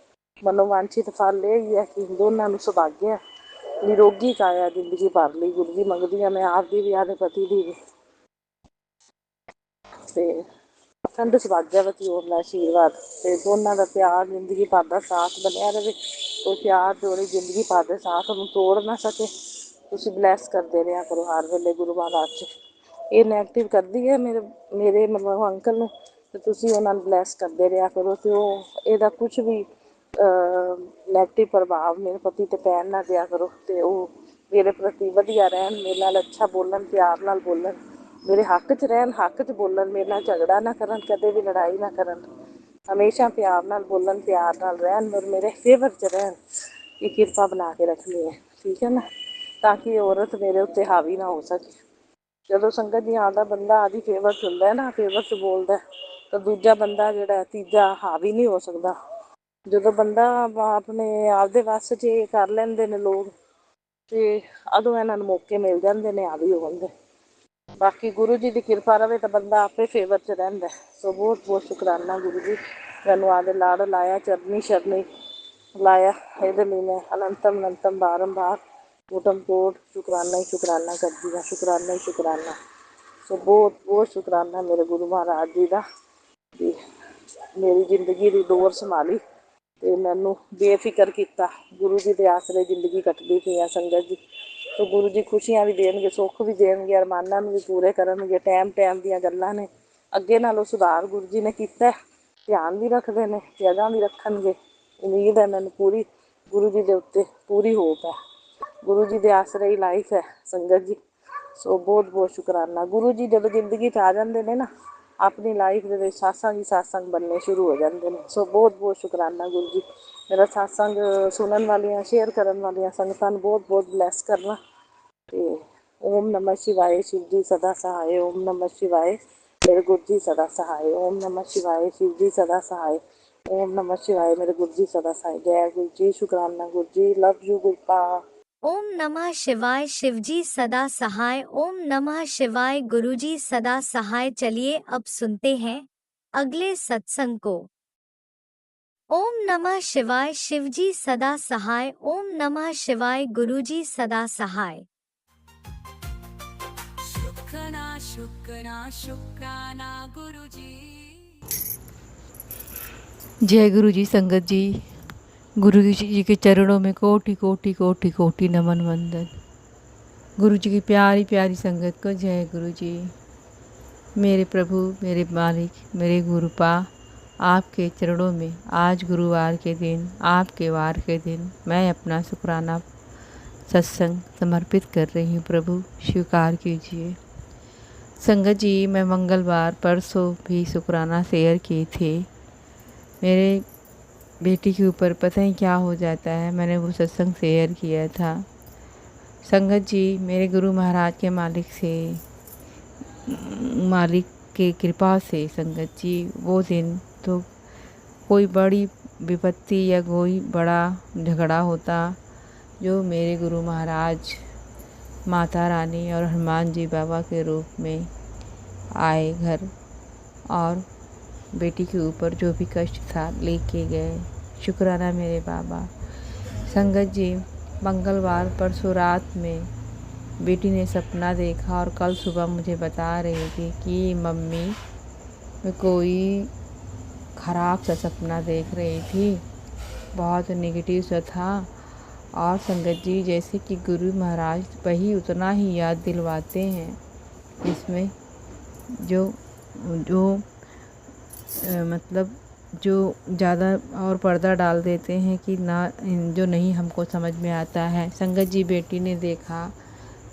ਮਨੋਵਾਂਛਿਤ ਫਲ ਇਹ ਹੀ ਹੈ ਕਿ ਦੋਨਾਂ ਨੂੰ ਸੁਭਾਗਿਆ ਨਿਰੋਗੀ ਕਾਇਆ ਜ਼ਿੰਦਗੀ ਭਰ ਲਈ ਗੁਰੂ ਜੀ ਮੰਗਦੀ ਹਾਂ ਮੈਂ ਆਪਦੀ ਵੀ, ਆਪਣੇ ਪਤੀ ਦੀ ਵੀ। ਅਤੇ ਅਖੰਡ ਸੁਭਾਗਿਆਵਤੀ ਹੋਣ ਦਾ ਆਸ਼ੀਰਵਾਦ ਤੇ ਦੋਨਾਂ ਦਾ ਪਿਆਰ ਜ਼ਿੰਦਗੀ ਭਰ ਦਾ ਸਾਥ ਬਣਿਆ ਰਹੇ। ਉਹ ਪਿਆਰ ਜੋੜੀ ਜ਼ਿੰਦਗੀ ਭਰ ਦੇ ਸਾਥ ਨੂੰ ਤੋੜ ਨਾ ਸਕੇ। ਤੁਸੀਂ ਬਲੈਸ ਕਰਦੇ ਰਿਹਾ ਕਰੋ ਹਰ ਵੇਲੇ ਗੁਰੂ ਮਹਾਰਾਜ 'ਚ। ਇਹ ਨੈਗੇਟਿਵ ਕਰਦੀ ਹੈ ਮੇਰੇ ਮਤਲਬ ਅੰਕਲ ਨੂੰ, ਤੇ ਤੁਸੀਂ ਉਹਨਾਂ ਨੂੰ ਬਲੈਸ ਕਰਦੇ ਰਿਹਾ ਕਰੋ ਤੇ ਉਹ ਇਹਦਾ ਕੁਛ ਵੀ ਨੈਗੇਟਿਵ ਪ੍ਰਭਾਵ ਮੇਰੇ ਪਤੀ 'ਤੇ ਪੈਣ ਨਾ ਦਿਆ ਕਰੋ। ਤੇ ਉਹ ਮੇਰੇ ਪ੍ਰਤੀ ਵਧੀਆ ਰਹਿਣ, ਮੇਰੇ ਨਾਲ ਅੱਛਾ ਬੋਲਣ, ਪਿਆਰ ਨਾਲ ਬੋਲਣ, ਮੇਰੇ ਹੱਕ 'ਚ ਰਹਿਣ, ਹੱਕ 'ਚ ਬੋਲਣ, ਮੇਰੇ ਨਾਲ ਝਗੜਾ ਨਾ ਕਰਨ, ਕਦੇ ਵੀ ਲੜਾਈ ਨਾ ਕਰਨ, ਹਮੇਸ਼ਾ ਪਿਆਰ ਨਾਲ ਬੋਲਣ, ਪਿਆਰ ਨਾਲ ਰਹਿਣ ਔਰ ਮੇਰੇ ਫੇਵਰ 'ਚ ਰਹਿਣ। ਇਹ ਕਿਰਪਾ ਬਣਾ ਕੇ ਰੱਖਣੀ ਹੈ, ਠੀਕ ਹੈ ਨਾ, ਤਾਂ ਕਿ ਔਰਤ ਮੇਰੇ ਉੱਤੇ ਹਾਵੀ ਨਾ ਹੋ ਸਕੇ। ਜਦੋਂ ਸੰਗਤ ਜੀ ਆਉਂਦਾ ਬੰਦਾ ਆਦੀ ਫੇਵਰ 'ਚ ਹੁੰਦਾ ਨਾ, ਫੇਵਰ 'ਚ ਬੋਲਦਾ, ਤਾਂ ਦੂਜਾ ਬੰਦਾ ਜਿਹੜਾ ਤੀਜਾ ਹਾਵੀ ਨਹੀਂ ਹੋ ਸਕਦਾ। ਜਦੋਂ ਬੰਦਾ ਆਪਣੇ ਆਪਦੇ ਵੱਸ 'ਚ ਇਹ ਕਰ ਲੈਂਦੇ ਨੇ ਲੋਕ, ਤੇ ਉਦੋਂ ਇਹਨਾਂ ਨੂੰ ਮੌਕੇ ਮਿਲ ਜਾਂਦੇ ਨੇ ਹਾਵੀ ਹੋਣ ਦੇ। ਬਾਕੀ ਗੁਰੂ ਜੀ ਦੀ ਕਿਰਪਾ ਰਹੇ ਤਾਂ ਬੰਦਾ ਆਪੇ ਫੇਵਰ 'ਚ ਰਹਿੰਦਾ। ਸੋ ਬਹੁਤ ਬਹੁਤ ਸ਼ੁਕਰਾਨਾ ਗੁਰੂ ਜੀ, ਮੈਨੂੰ ਆਦੇ ਲਾੜ ਲਾਇਆ, ਚਰਨੀ ਸ਼ਰਨੀ ਲਾਇਆ, ਇਹਦੇ ਲਈ ਮੈਂ ਅਨੰਤਮ ਅਨੰਤਮ ਬਾਰੰਬਾਰ ਕੋਟਮ ਕੋਟ ਸ਼ੁਕਰਾਨਾ ਹੀ ਸ਼ੁਕਰਾਨਾ ਕਰਦੀ ਹਾਂ, ਸ਼ੁਕਰਾਨਾ ਹੀ ਸ਼ੁਕਰਾਨਾ। ਸੋ ਬਹੁਤ ਬਹੁਤ ਸ਼ੁਕਰਾਨਾ ਮੇਰੇ ਗੁਰੂ ਮਹਾਰਾਜ ਜੀ ਦਾ, ਵੀ ਮੇਰੀ ਜ਼ਿੰਦਗੀ ਦੀ ਡੋਰ ਸੰਭਾਲੀ ਅਤੇ ਮੈਨੂੰ ਬੇਫਿਕਰ ਕੀਤਾ। ਗੁਰੂ ਜੀ ਦੇ ਆਸਰੇ ਜ਼ਿੰਦਗੀ ਕੱਟਦੀ ਪਈ ਆ ਸੰਗਤ ਜੀ। ਸੋ ਗੁਰੂ ਜੀ ਖੁਸ਼ੀਆਂ ਵੀ ਦੇਣਗੇ, ਸੁੱਖ ਵੀ ਦੇਣਗੇ, ਅਰਮਾਨਾਂ ਨੂੰ ਵੀ ਪੂਰੇ ਕਰਨਗੇ। ਟਾਈਮ ਟਾਈਮ ਦੀਆਂ ਗੱਲਾਂ ਨੇ, ਅੱਗੇ ਨਾਲੋਂ ਸੁਧਾਰ ਗੁਰੂ ਜੀ ਨੇ ਕੀਤਾ, ਧਿਆਨ ਵੀ ਰੱਖਦੇ ਨੇ ਅਤੇ ਅਗਾਂਹ ਵੀ ਰੱਖਣਗੇ। ਉਮੀਦ ਹੈ ਮੈਨੂੰ ਪੂਰੀ, ਗੁਰੂ ਜੀ ਦੇ ਉੱਤੇ ਪੂਰੀ ਹੋਪ ਹੈ। ਗੁਰੂ ਜੀ ਦੇ ਆਸਰੇ ਹੀ ਲਾਈਫ ਹੈ ਸੰਗਤ ਜੀ। ਸੋ ਬਹੁਤ ਬਹੁਤ ਸ਼ੁਕਰਾਨਾ। ਗੁਰੂ ਜੀ ਜਦੋਂ ਜ਼ਿੰਦਗੀ 'ਚ ਆ ਜਾਂਦੇ ਨੇ ਨਾ, ਆਪਣੀ ਲਾਈਫ ਦੇ ਵਿੱਚ ਸਾਸਾਂ ਹੀ ਸਾਸੰਗ ਬਣਨੇ ਸ਼ੁਰੂ ਹੋ ਜਾਂਦੇ ਨੇ। ਸੋ ਬਹੁਤ ਬਹੁਤ ਸ਼ੁਕਰਾਨਾ ਗੁਰੂ ਜੀ। ਮੇਰਾ ਸਾਸੰਗ ਸੁਣਨ ਵਾਲੀਆਂ, ਸ਼ੇਅਰ ਕਰਨ ਵਾਲੀਆਂ ਸੰਗਤਾਂ ਨੂੰ ਬਹੁਤ ਬਹੁਤ ਬਲੈਸ ਕਰਨਾ। ਅਤੇ ਓਮ ਨਮः ਸ਼ਿਵਾਏ, ਸ਼ਿਵ ਜੀ ਸਦਾ ਸਹਾਏ। ਓਮ ਨਮः ਸ਼ਿਵਾਏ, ਮੇਰੇ ਗੁਰੂ ਜੀ ਸਦਾ ਸਹਾਏ। ਓਮ ਨਮः ਸ਼ਿਵਾਏ, ਸ਼ਿਵ ਜੀ ਸਦਾ ਸਹਾਏ। ਓਮ ਨਮः ਸ਼ਿਵਾਏ, ਮੇਰੇ ਗੁਰੂ ਜੀ ਸਦਾ ਸਹਾਏ। ਜੈ ਗੁਰੂ ਜੀ, ਸ਼ੁਕਰਾਨਾ ਗੁਰੂ जी, लव यू गुरपा। ओम नमः शिवाय, शिवजी सदा सहाय। ओम नमः शिवाय, गुरुजी सदा सहाय। चलिए अब सुनते हैं अगले सत्संग को। ओम नमः शिवाय, शिवजी सदा सहाय। ओम नमः शिवाय, गुरुजी सदा सहाय। शुक्राना शुक्राना शुक्राना गुरुजी। जय गुरु जी। संगत जी, गुरु जी के चरणों में कोटि कोटि कोटि कोटि नमन वंदन। गुरु जी की प्यारी प्यारी संगत को जय गुरु जी। मेरे प्रभु, मेरे मालिक, मेरे गुरुपा, आपके चरणों में आज गुरुवार के दिन, आपके वार के दिन मैं अपना शुक्राना सत्संग समर्पित कर रही हूँ। प्रभु स्वीकार कीजिए। संगत जी, मैं मंगलवार परसों भी शुक्राना शेयर किए थे। मेरे बेटी के ऊपर पता नहीं क्या हो जाता है, मैंने वो सत्संग शेयर किया था। संगत जी, मेरे गुरु महाराज के मालिक के कृपा से संगत जी, वो दिन तो कोई बड़ी विपत्ति या कोई बड़ा झगड़ा होता, जो मेरे गुरु महाराज माता रानी और हनुमान जी बाबा के रूप में आए घर और बेटी के ऊपर जो भी कष्ट था लेके गए। शुक्राना मेरे बाबा। संगत जी, मंगलवार परसों रात में बेटी ने सपना देखा और कल सुबह मुझे बता रही थी कि मम्मी मैं कोई ख़राब सा सपना देख रही थी, बहुत नेगेटिव सा था। और संगत जी, जैसे कि गुरु महाराज वही उतना ही याद दिलवाते हैं, इसमें जो मतलब जो ज़्यादा और पर्दा डाल देते हैं कि ना, जो नहीं हमको समझ में आता है। संगत जी, बेटी ने देखा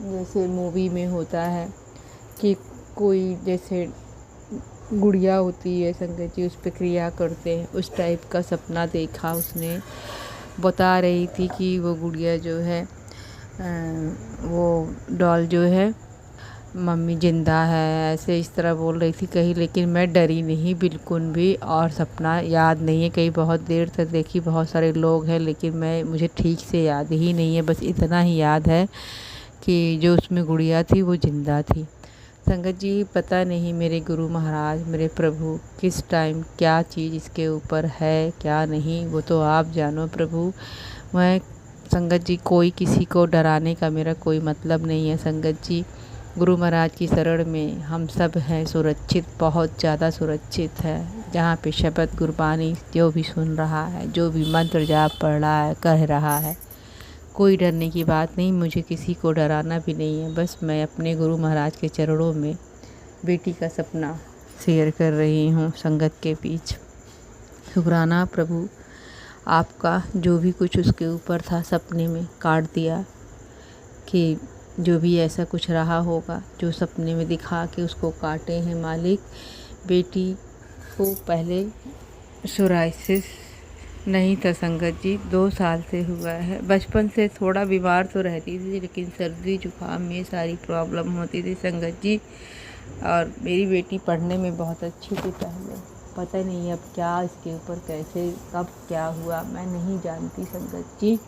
जैसे मूवी में होता है कि कोई जैसे गुड़िया होती है संगत जी, उस पर क्रिया करते हैं, उस टाइप का सपना देखा उसने। बता रही थी कि वो गुड़िया जो है, वो डॉल जो है मम्मी ज़िंदा है, ऐसे इस तरह बोल रही थी कहीं। लेकिन मैं डरी नहीं बिल्कुल भी, और सपना याद नहीं है, कहीं बहुत देर तक देखी, बहुत सारे लोग हैं, लेकिन मुझे ठीक से याद ही नहीं है। बस इतना ही याद है कि जो उसमें गुड़िया थी वो ज़िंदा थी। संगत जी, पता नहीं मेरे गुरु महाराज, मेरे प्रभु किस टाइम क्या चीज़ इसके ऊपर है क्या नहीं, वो तो आप जानो प्रभु। मैं संगत जी, कोई किसी को डराने का मेरा कोई मतलब नहीं है संगत जी। गुरु महाराज की शरण में हम सब हैं सुरक्षित, बहुत ज़्यादा सुरक्षित है। जहाँ पे शब्द गुरबानी जो भी सुन रहा है, जो भी मंत्र जाप पढ़ रहा है, कह रहा है, कोई डरने की बात नहीं, मुझे किसी को डराना भी नहीं है। बस मैं अपने गुरु महाराज के चरणों में बेटी का सपना शेयर कर रही हूँ संगत के बीच। शुक्राना प्रभु, आपका जो भी कुछ उसके ऊपर था सपने में काट दिया, कि जो भी ऐसा कुछ रहा होगा जो सपने में दिखा के उसको काटे हैं मालिक। बेटी को पहले सोराइसिस नहीं था संगत जी, 2 साल से हुआ है। बचपन से थोड़ा बीमार तो रहती थी, लेकिन सर्दी जुकाम में सारी प्रॉब्लम होती थी संगत जी। और मेरी बेटी पढ़ने में बहुत अच्छी थी पहले, पता नहीं अब क्या इसके ऊपर कैसे कब क्या हुआ मैं नहीं जानती संगत जी।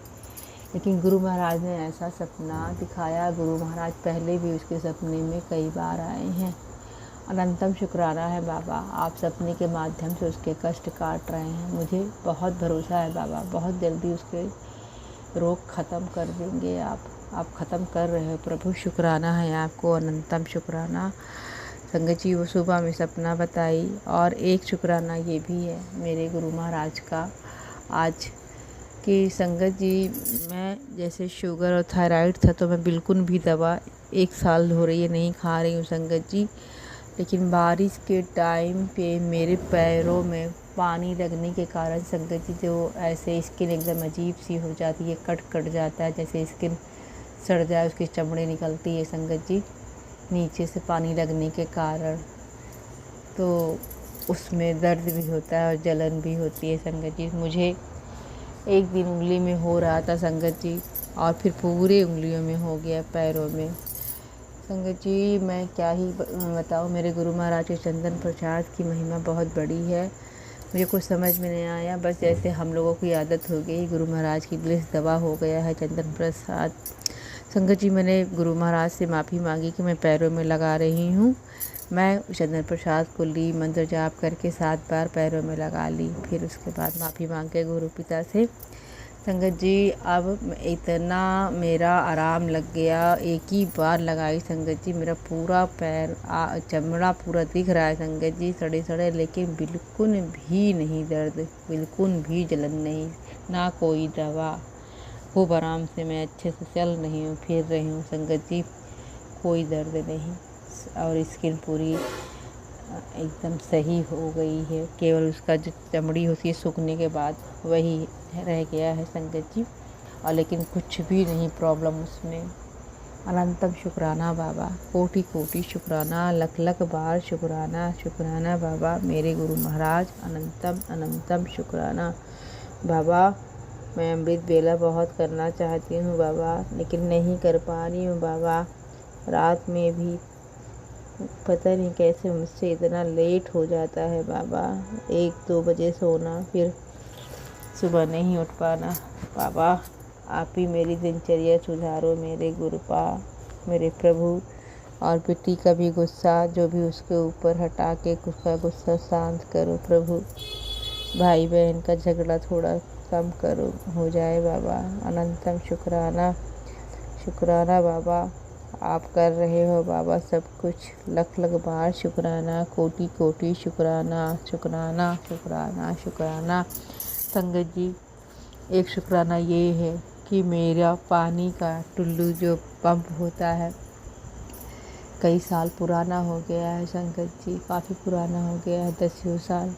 लेकिन गुरु महाराज ने ऐसा सपना दिखाया। गुरु महाराज पहले भी उसके सपने में कई बार आए हैं। अनंतम शुक्राना है बाबा, आप सपने के माध्यम से उसके कष्ट काट रहे हैं। मुझे बहुत भरोसा है बाबा, बहुत जल्दी उसके रोग ख़त्म कर देंगे आप ख़त्म कर रहे हो प्रभु। शुक्राना है आपको, अनंतम शुक्राना। संगत जी वो सुबह में सपना बताई। और एक शुक्राना ये भी है मेरे गुरु महाराज का आज कि संगत जी, मैं जैसे शुगर और थायराइड था तो मैं बिल्कुल भी दवा 1 साल हो रही है नहीं खा रही हूँ संगत जी। लेकिन बारिश के टाइम पे मेरे पैरों में पानी लगने के कारण संगत जी जो ऐसे स्किन एकदम अजीब सी हो जाती है, कट जाता है, जैसे स्किन सड़ जाए उसकी चमड़ी निकलती है संगत जी नीचे से पानी लगने के कारण। तो उसमें दर्द भी होता है और जलन भी होती है संगत जी। मुझे एक दिन उंगली में हो रहा था संगत जी, और फिर पूरे उंगलियों में हो गया, पैरों में। संगत जी मैं क्या ही बताऊँ, मेरे गुरु महाराज के चंदन प्रसाद की महिमा बहुत बड़ी है। मुझे कुछ समझ में नहीं आया, बस जैसे हम लोगों की आदत हो गई, गुरु महाराज की ब्लेस दवा हो गया है चंदन प्रसाद। संगत जी मैंने गुरु महाराज से माफ़ी मांगी कि मैं पैरों में लगा रही हूँ। मैं चंदन प्रसाद को ली, मंत्र जाप करके 7 बार पैरों में लगा ली। फिर उसके बाद माफ़ी मांग के गुरु पिता से। संगत जी अब इतना मेरा आराम लग गया, एक ही बार लगाई संगत जी, मेरा पूरा पैर चमड़ा पूरा दिख रहा है संगत जी, सड़े, लेकिन बिल्कुल भी नहीं दर्द, बिल्कुल भी जलन नहीं, ना कोई दवा। खूब आराम से मैं अच्छे से चल रही हूँ, फिर रही हूँ संगत जी, कोई दर्द नहीं। और स्किन पूरी एकदम सही हो गई है, केवल उसका जो चमड़ी होती है सूखने के बाद वही रह गया है संगत जी, और लेकिन कुछ भी नहीं प्रॉब्लम उसमें। अनंतम शुक्राना बाबा, कोटि कोटि शुक्राना, लख बार शुक्राना बाबा मेरे गुरु महाराज। अनंतम शुक्राना बाबा। मैं अमृत बेला बहुत करना चाहती हूँ बाबा, लेकिन नहीं कर पा रही हूँ बाबा। रात में भी पता नहीं कैसे मुझसे इतना लेट हो जाता है बाबा, 1-2 बजे सोना, फिर सुबह नहीं उठ पाना बाबा। आप ही मेरी दिनचर्या सुधारो मेरे गुरुपा, मेरे प्रभु। और बेटी का भी गुस्सा जो भी उसके ऊपर हटा के उसका गुस्सा शांत करो प्रभु। भाई बहन का झगड़ा थोड़ा कम करो, हो जाए बाबा। अनंतम शुक्राना बाबा, आप कर रहे हो बाबा सब कुछ। लख बार शुक्राना, कोटि कोटि शुक्राना। संगत जी एक शुक्राना ये है कि मेरा पानी का टुल्लू जो पंप होता है कई साल पुराना हो गया है संगत जी, काफ़ी पुराना हो गया है, 10 साल।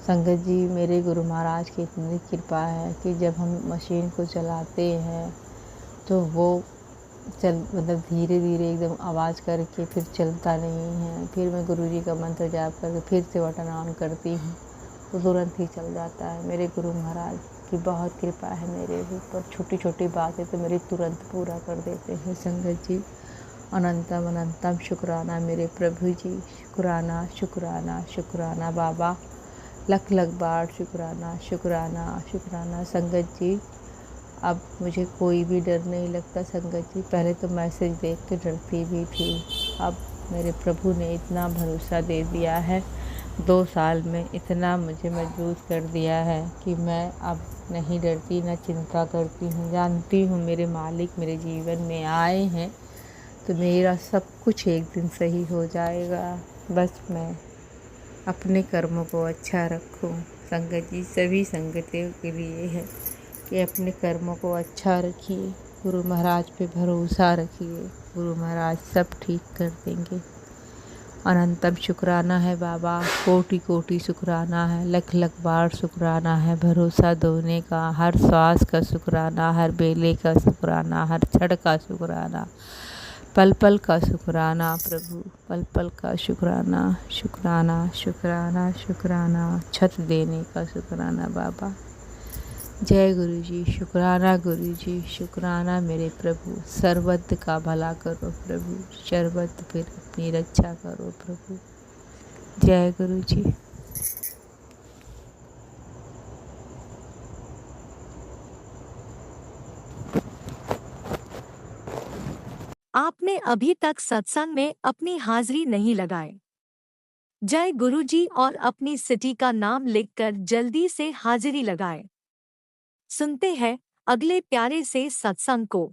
संगत जी मेरे गुरु महाराज की इतनी कृपा है कि जब हम मशीन को चलाते हैं तो वो मतलब धीरे धीरे एकदम आवाज़ करके फिर चलता नहीं है। फिर मैं गुरुजी का मंत्र जाप करके फिर से बटन ऑन करती हूँ तो तुरंत ही चल जाता है। मेरे गुरु महाराज की बहुत कृपा है मेरे ऊपर, छोटी छोटी बातें तो मेरी तुरंत पूरा कर देते हैं संगत जी। अनंतम शुक्राना मेरे प्रभु जी, शुक्राना बाबा। लख बार शुक्राना संगत जी। अब मुझे कोई भी डर नहीं लगता संगत जी, पहले तो मैसेज देख के डरती भी थी, अब मेरे प्रभु ने इतना भरोसा दे दिया है, 2 साल में इतना मुझे मजबूत कर दिया है कि मैं अब नहीं डरती, न चिंता करती हूँ। जानती हूँ मेरे मालिक मेरे जीवन में आए हैं तो मेरा सब कुछ एक दिन सही हो जाएगा। बस मैं अपने कर्मों को अच्छा रखूं। संगत जी सभी संगतियों के लिए है कि अपने कर्मों को अच्छा रखिए, गुरु महाराज पे भरोसा रखिए, गुरु महाराज सब ठीक कर देंगे। अनंतम शुक्राना है बाबा, कोटि कोटि शुक्राना है, लख लख बार शुक्राना है भरोसा देने का, हर श्वास का शुक्राना, हर बेले का शुक्राना, हर क्षण का शुक्राना, पल पल का शुक्राना प्रभु, पल पल का शुक्राना, शुक्राना शुक्राना शुक्राना, छत देने का शुक्राना बाबा। जय गुरु जी, शुक्राना गुरु जी, शुक्राना मेरे प्रभु। सर्वत्र का भला करो प्रभु, सर्वत्र फिर अपनी रक्षा करो प्रभु। जय गुरु जी। आपने अभी तक सत्संग में अपनी हाजिरी नहीं लगाए। जय गुरुजी और अपनी सिटी का नाम लिखकर जल्दी से हाजिरी लगाए। सुनते हैं अगले प्यारे से सत्संग को।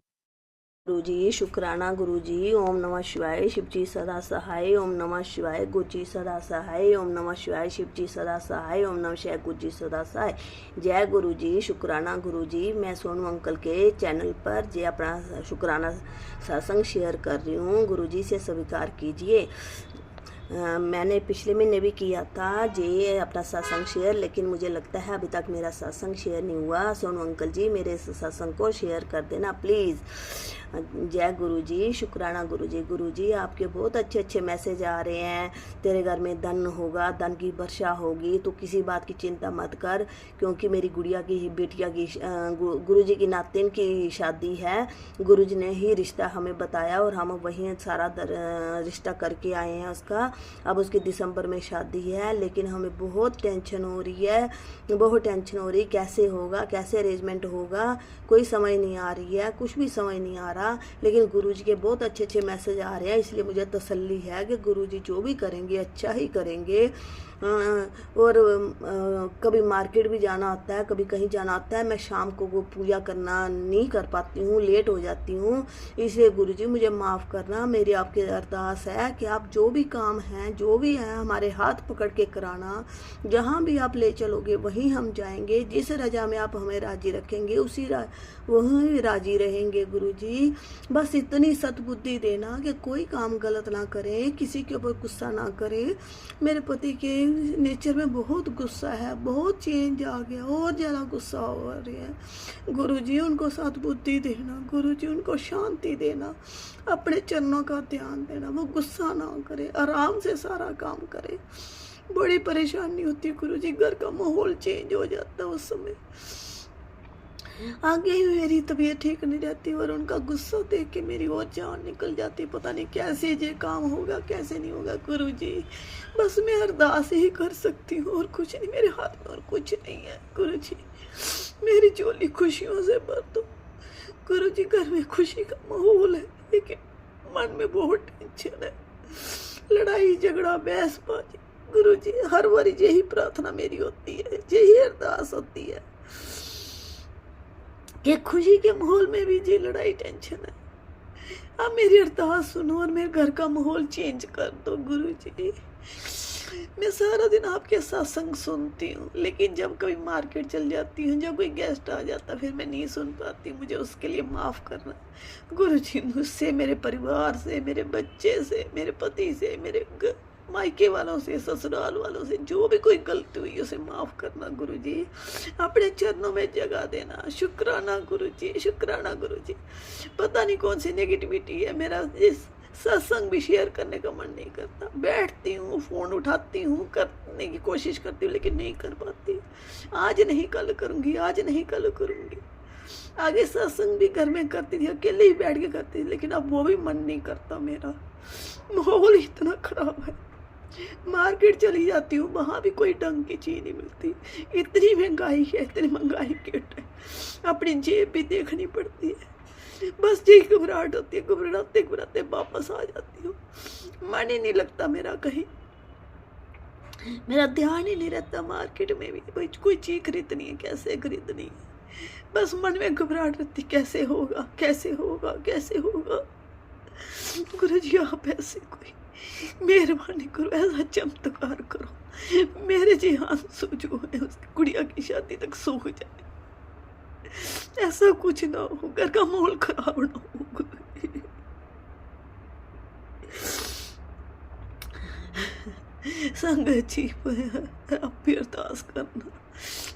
गुरुजी शुक्राना गुरुजी। ओम नमः शिवाय, शिवजी सदा सहाय। ओम नमः शिवाय, गुरुजी सदा सहाय। ओम नमः शिवाय, शिवजी सदा सहाय। ओम नमः शिवाय, गुरुजी सदा सहाय। जय गुरुजी, शुक्राना गुरुजी। मैं सोनू अंकल के चैनल पर जे अपना शुक्राना सत्संग शेयर कर रही हूँ। गुरुजी से स्वीकार कीजिए। मैंने पिछले महीने भी किया था जे अपना सत्संग शेयर, लेकिन मुझे लगता है अभी तक मेरा सत्संग शेयर नहीं हुआ। सोनू अंकल जी मेरे सत्संग को शेयर कर देना प्लीज़। जय गुरुजी, शुक्राना गुरुजी। गुरुजी आपके बहुत अच्छे अच्छे मैसेज आ रहे हैं। तेरे घर में धन होगा, धन की वर्षा होगी, तो किसी बात की चिंता मत कर, क्योंकि मेरी गुड़िया की बिटिया की गुरुजी की नातिन की शादी है। गुरुजी ने ही रिश्ता हमें बताया और हम वहीं सारा रिश्ता करके आए हैं उसका। अब उसकी दिसंबर में शादी है, लेकिन हमें बहुत टेंशन हो रही है, बहुत टेंशन हो रही। कैसे होगा, कैसे अरेंजमेंट होगा, कोई समझ नहीं आ रही है, कुछ भी समझ नहीं आ रहा। लेकिन गुरुजी के बहुत अच्छे अच्छे मैसेज आ रहे हैं, इसलिए मुझे तसल्ली है कि गुरुजी जो भी करेंगे अच्छा ही करेंगे। और कभी मार्केट भी जाना होता है, कभी कहीं जाना होता है, मैं शाम को वो पूजा करना नहीं कर पाती हूँ, लेट हो जाती हूँ। इसलिए गुरुजी मुझे माफ़ करना। मेरी आपकी अरदास है कि आप जो भी काम हैं, जो भी है, हमारे हाथ पकड़ के कराना। जहाँ भी आप ले चलोगे वहीं हम जाएंगे। जिस रजा में आप हमें राजी रखेंगे उसी वहीं राजी रहेंगे गुरुजी। बस इतनी सद्बुद्धि देना कि कोई काम गलत ना करें, किसी के ऊपर गुस्सा ना करें। मेरे पति के नेचर में बहुत गुस्सा है, बहुत चेंज आ गया, और ज़्यादा गुस्सा हो रहा है। गुरुजी उनको सद्बुद्धि देना, गुरुजी उनको शांति देना, अपने चरणों का ध्यान देना, वो गुस्सा ना करे, आराम से सारा काम करे। बड़ी परेशानी होती है गुरुजी, घर का माहौल चेंज हो जाता है उस समय। आगे ही मेरी तबीयत ठीक नहीं रहती और उनका गुस्सा देख के मेरी और जान निकल जाती। पता नहीं कैसे ये काम होगा, कैसे नहीं होगा गुरुजी। बस मैं अरदास ही कर सकती हूँ और कुछ नहीं, मेरे हाथ में और कुछ नहीं है गुरुजी। मेरी झोली खुशियों से भर दो गुरुजी। घर में खुशी का माहौल है, लेकिन मन में बहुत टेंशन है, लड़ाई झगड़ा बहसबाजी। गुरुजी हर बार यही प्रार्थना मेरी होती है, यही अरदास होती है कि खुशी के माहौल में भी जी लड़ाई टेंशन है। आप मेरी अरदास सुनो और मेरे घर का माहौल चेंज कर दो गुरुजी। मैं सारा दिन आपके सत्संग सुनती हूँ, लेकिन जब कभी मार्केट चल जाती हूँ, जब कोई गेस्ट आ जाता फिर मैं नहीं सुन पाती। मुझे उसके लिए माफ़ करना गुरुजी। मुझसे, मेरे परिवार से, मेरे बच्चे से, मेरे पति से, मेरे मायके वालों से, ससुराल वालों से जो भी कोई गलती हुई उसे माफ़ करना गुरुजी। अपने चरणों में जगह देना। शुक्राना गुरुजी, शुक्राना गुरुजी। पता नहीं कौन सी नेगेटिविटी है, मेरा इस सत्संग भी शेयर करने का मन नहीं करता। बैठती हूँ, फ़ोन उठाती हूँ, करने की कोशिश करती हूँ, लेकिन नहीं कर पाती। आज नहीं कल करूँगी, आज नहीं कल करूँगी। आगे सत्संग भी घर में करती थी, अकेले ही बैठ के करती थी, लेकिन अब वो भी मन नहीं करता। मेरा माहौल इतना ख़राब है। मार्केट चली जाती हूँ, वहाँ भी कोई ढंग की चीज़ नहीं मिलती। इतनी महंगाई है, इतनी महंगाई के टाइम अपनी जेब भी देखनी पड़ती है। बस यही घबराहट होती है, घबराते घबराते वापस आ जाती हूँ। मन ही नहीं लगता मेरा कहीं, मेरा ध्यान ही नहीं रहता। मार्केट में भी भाई कोई चीज़ खरीदनी है, कैसे खरीदनी है, बस मन में घबराहट रहती, कैसे होगा, कैसे होगा, कैसे होगा। गुरु जी आप ऐसे कोई मेहरबानी करो, ऐसा चमत्कार करो, मेरे जी आंसू जो है उसकी गुड़िया की शादी तक सूख जाए, ऐसा कुछ ना हो, घर का माहौल खराब ना हो। गुरु जी संगत जी आप भी अरदास करना,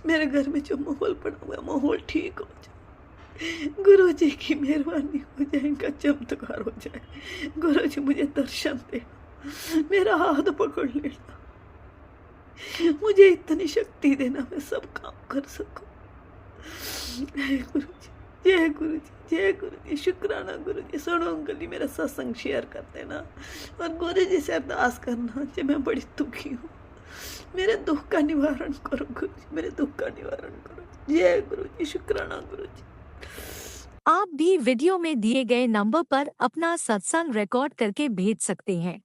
मेरे घर में जो माहौल पड़ा हुआ है माहौल ठीक हो जाए, गुरु जी की मेहरबानी हो जाए, इनका चमत्कार हो जाए। गुरु जी मुझे दर्शन दे, मेरा हाथ पकड़ लेना, मुझे इतनी शक्ति देना मैं सब काम कर सकूं। जय गुरु जी, जय गुरु जी, जय गुरु जी। शुक्राना गुरु जी। सुनो अंकल जी, मेरा सत्संग शेयर कर देना और गुरु जी से अरदास करना कि मैं बड़ी दुखी हूँ, मेरे दुख का निवारण करो गुरु जी, मेरे दुख का निवारण करो। जय गुरु जी। शुक्राना गुरु जी। आप भी वीडियो में दिए गए नंबर पर अपना सत्संग रिकॉर्ड करके भेज सकते हैं।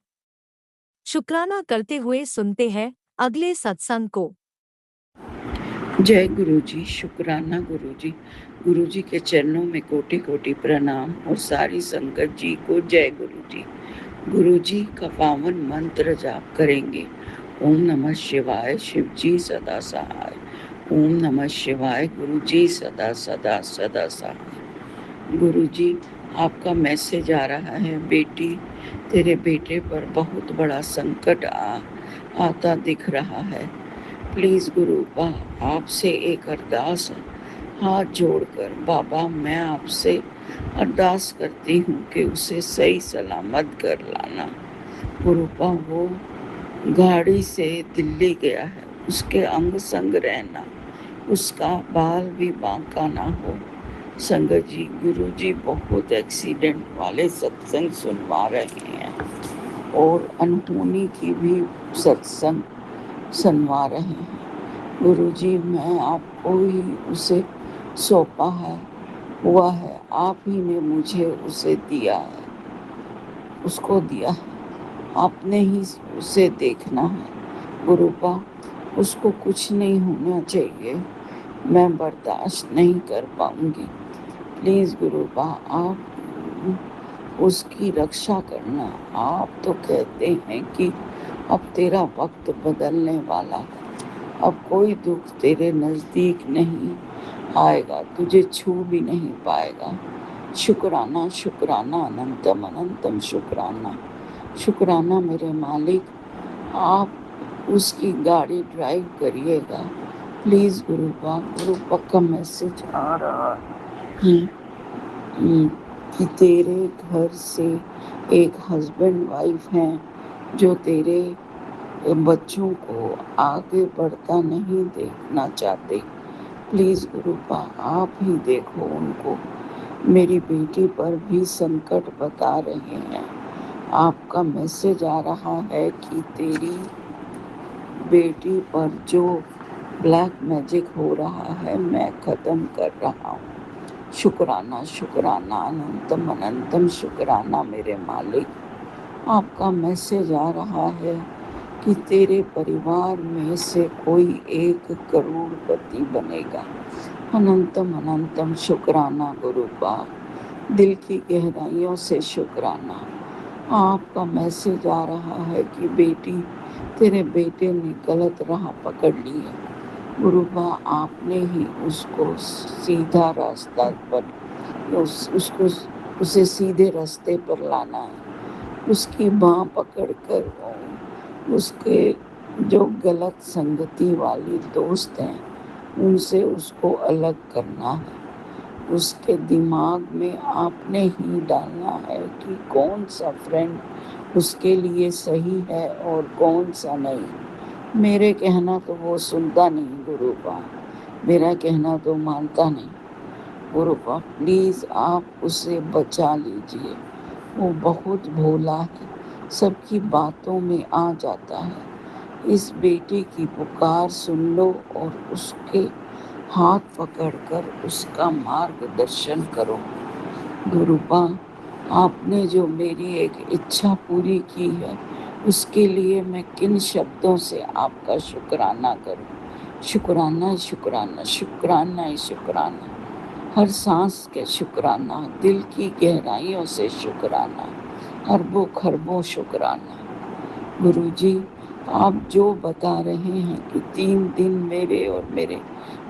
शुक्राना करते हुए सुनते हैं अगले सत्संग को। जय गुरु जी। शुक्राना गुरु जी। गुरु जी के चरणों में कोटि कोटि प्रणाम और सारी संगत जी को जय गुरु जी। गुरु जी का पावन मंत्र जाप करेंगे। ओम नमः शिवाय, शिव जी सदा सहाय। ओम नमः शिवाय, गुरु जी सदा सदा सदा सहाय। गुरु जी आपका मैसेज आ रहा है, बेटी तेरे बेटे पर बहुत बड़ा संकट आता दिख रहा है। प्लीज़ गुरु बाबा आपसे एक अरदास है, हाथ जोड़कर बाबा मैं आपसे अरदास करती हूँ कि उसे सही सलामत कर लाना। गुरु बाबा वो गाड़ी से दिल्ली गया है, उसके अंग संग रहना, उसका बाल भी बांका ना हो। संगत जी गुरु जी बहुत एक्सीडेंट वाले सत्संग सुनवा रहे हैं और अनहोनी की भी सत्संग सुनवा रहे हैं। गुरु जी मैं आपको ही उसे सौंपा हुआ है, आप ही ने मुझे उसे दिया है, उसको दिया है, आपने ही उसे देखना है। गुरुपा उसको कुछ नहीं होना चाहिए, मैं बर्दाश्त नहीं कर पाऊंगी। प्लीज़ गुरुपा आप उसकी रक्षा करना। आप तो कहते हैं कि अब तेरा वक्त बदलने वाला है, अब कोई दुख तेरे नज़दीक नहीं आएगा, तुझे छू भी नहीं पाएगा। शुक्राना शुक्राना अनंतम अनंतम शुक्राना। शुक्राना मेरे मालिक, आप उसकी गाड़ी ड्राइव करिएगा प्लीज़। गुरुपा का मैसेज आ रहा है कि तेरे घर से एक हस्बैंड वाइफ हैं जो तेरे बच्चों को आगे बढ़ता नहीं देखना चाहते। प्लीज़ गुरुपा आप ही देखो उनको, मेरी बेटी पर भी संकट बता रहे हैं। आपका मैसेज आ रहा है कि तेरी बेटी पर जो ब्लैक मैजिक हो रहा है मैं ख़त्म कर रहा हूँ। शुक्राना शुक्राना अनंतम अनंतम शुक्राना मेरे मालिक। आपका मैसेज आ रहा है कि तेरे परिवार में से कोई 1 करोड़पति बनेगा। अनंतम अनंतम शुक्राना गुरुपा, दिल की गहराइयों से शुक्राना। आपका मैसेज आ रहा है कि बेटी तेरे बेटे ने गलत राह पकड़ ली है। गुरुपा आपने ही उसको सीधा रास्ता पर उसे सीधे रास्ते पर लाना है। उसकी बाँह पकड़कर उसके जो गलत संगति वाली दोस्त हैं उनसे उसको अलग करना है। उसके दिमाग में आपने ही डालना है कि कौन सा फ्रेंड उसके लिए सही है और कौन सा नहीं। मेरे कहना तो वो सुनता नहीं गुरुपा, मेरा कहना तो मानता नहीं। गुरुपा प्लीज़ आप उसे बचा लीजिए, वो बहुत भोला है, सबकी बातों में आ जाता है। इस बेटी की पुकार सुन लो और उसके हाथ पकड़कर उसका मार्गदर्शन करो। गुरुपा आपने जो मेरी एक इच्छा पूरी की है उसके लिए मैं किन शब्दों से आपका शुक्राना करूं। शुक्राना शुक्राना शुक्राना शुक्राना, हर सांस के शुक्राना, दिल की गहराइयों से शुक्राना। अरबों खरबों शुक्राना। गुरुजी, आप जो बता रहे हैं कि 3 दिन मेरे और मेरे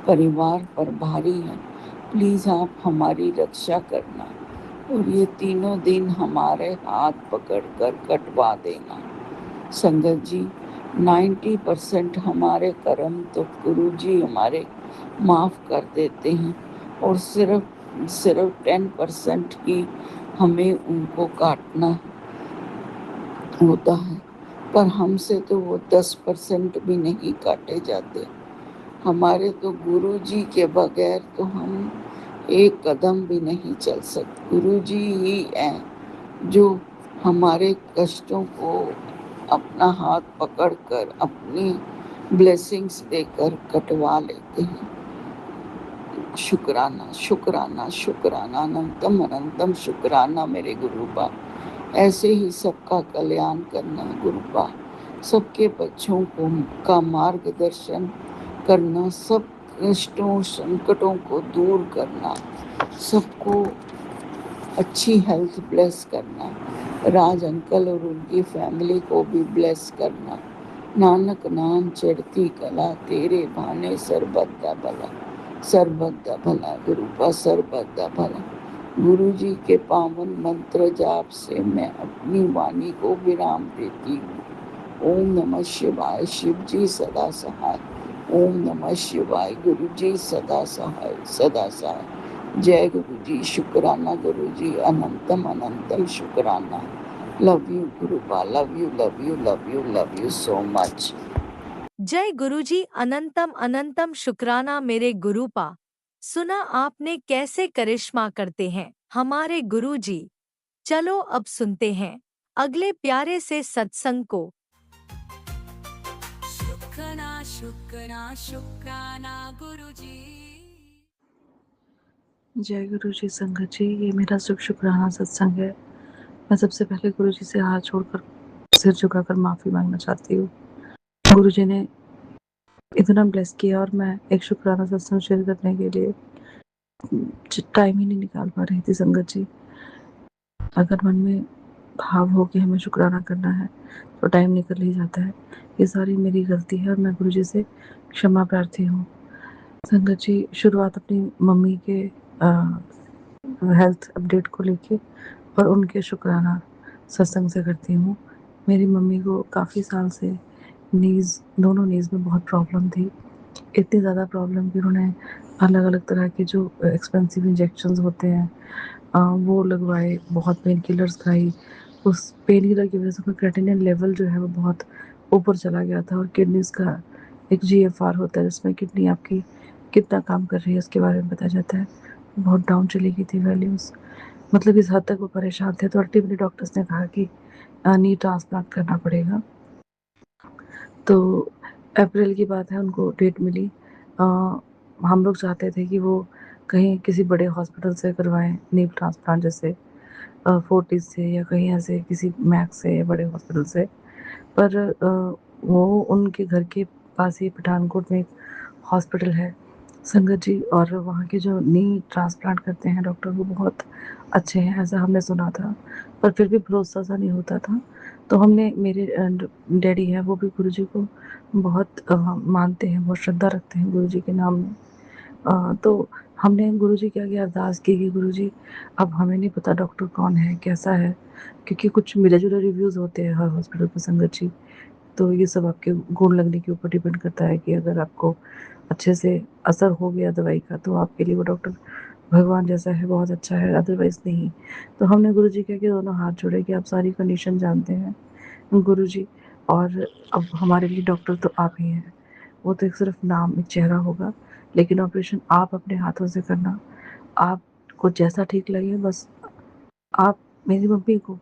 परिवार पर भारी हैं, प्लीज़ आप हमारी रक्षा करना और ये तीनों दिन हमारे हाथ पकड़कर कटवा देना। संगत जी, 90% हमारे कर्म तो गुरुजी हमारे माफ़ कर देते हैं और सिर्फ 10% ही हमें उनको काटना होता है, पर हमसे तो वो 10% भी नहीं काटे जाते। हमारे तो गुरुजी के बगैर तो हम एक कदम भी नहीं चल सकते। गुरुजी ही हैं जो हमारे कष्टों को अपना हाथ पकड़कर अपनी ब्लेसिंग्स देकर कटवा लेते हैं। शुक्राना शुक्राना शुक्राना, अनंतम अनंतम शुक्राना मेरे गुरुबा। ऐसे ही सबका कल्याण करना गुरुबा, सबके बच्चों को का मार्गदर्शन करना, सब कष्टों संकटों को दूर करना, सबको अच्छी हेल्थ ब्लेस करना, राज अंकल और उनकी फैमिली को भी ब्लेस करना। नानक नाम चढ़ती कला, तेरे भाने सरबत दा भला, सरबत दा भला गुरुबा, सरबत दा भला। गुरु जी के पावन मंत्र जाप से मैं अपनी वाणी को विराम देती हूँ। ओम नमः शिवाय, शिव जी सदा सहाय। ओम नमः शिवाय, गुरु जी सदा सहाय, सदा सहाय। जय गुरु जी, शुक्राना गुरु जी, अनंतम अनंतम शुक्राना। लव यू गुरुबा, love you love you love you love you so much. जय गुरुजी, अनंतम अनंतम शुक्राना मेरे गुरुपा। सुना आपने कैसे करिश्मा करते हैं हमारे गुरुजी। चलो अब सुनते हैं अगले प्यारे से सत्संग को। शुक्राना शुक्राना शुक्राना गुरुजी। जय गुरु जी संगत जी, ये मेरा शुक्राना सत्संग है। मैं सबसे पहले गुरु जी से हाथ जोड़कर सिर झुकाकर माफ़ी मांगना चाहती हूँ। गुरु जी ने इतना ब्लेस किया और मैं एक शुक्राना सत्संग शेयर करने के लिए टाइम ही नहीं निकाल पा रही थी। संगत जी, अगर मन में भाव हो कि हमें शुक्राना करना है तो टाइम निकल ही जाता है। ये सारी मेरी गलती है और मैं गुरु जी से क्षमा प्रार्थी हूँ। संगत जी, शुरुआत अपनी मम्मी के हेल्थ अपडेट को लेके और उनके शुक्राना सत्संग से करती हूँ। मेरी मम्मी को काफ़ी साल से दोनों नीज़ में बहुत प्रॉब्लम थी। इतनी ज़्यादा प्रॉब्लम कि उन्होंने अलग अलग तरह के जो एक्सपेंसिव इंजेक्शंस होते हैं वो लगवाए, बहुत पेन किलर्स खाई। उस पेन किलर की वजह से उनका क्रेटिनिन लेवल जो है वो बहुत ऊपर चला गया था और किडनीज का एक GFR होता है जिसमें किडनी आपकी कितना काम कर रही है उसके बारे में बताया जाता है। बहुत डाउन चली गई थी वैल्यूज़, मतलब इस हद तक वो परेशान थे। तो अल्टीमेटली डॉक्टर्स ने कहा कि नी ट्रांसप्लांट करना पड़ेगा। तो अप्रैल की बात है, उनको डेट मिली। हम लोग चाहते थे कि वो कहीं किसी बड़े हॉस्पिटल से करवाएं नी ट्रांसप्लांट, जैसे फोर्टिस से या कहीं ऐसे किसी मैक्स से या बड़े हॉस्पिटल से। पर वो उनके घर के पास ही पठानकोट में एक हॉस्पिटल है संगत जी, और वहाँ के जो नी ट्रांसप्लांट करते हैं डॉक्टर वो बहुत अच्छे हैं, ऐसा हमने सुना था। पर फिर भी भरोसा सा नहीं होता था। तो हमने, मेरे डैडी हैं वो भी गुरुजी को बहुत मानते हैं, बहुत श्रद्धा रखते हैं गुरुजी के नाम में। तो हमने गुरुजी के आगे अरदास की कि गुरुजी अब हमें नहीं पता डॉक्टर कौन है, कैसा है, क्योंकि कुछ मिले जुले रिव्यूज़ होते हैं हर हॉस्पिटल पर संगत जी। तो ये सब आपके गुण लगने के ऊपर डिपेंड करता है कि अगर आपको अच्छे से असर हो गया दवाई का तो आपके लिए वो डॉक्टर भगवान जैसा है, बहुत अच्छा है, अदरवाइज़ नहीं। तो हमने गुरुजी के आगे दोनों हाथ जोड़े कि आप सारी कंडीशन जानते हैं गुरुजी, और अब हमारे लिए डॉक्टर तो आप ही हैं। वो तो एक सिर्फ नाम, एक चेहरा होगा, लेकिन ऑपरेशन आप अपने हाथों से करना। आपको जैसा ठीक लगे, बस आप मेरी मम्मी को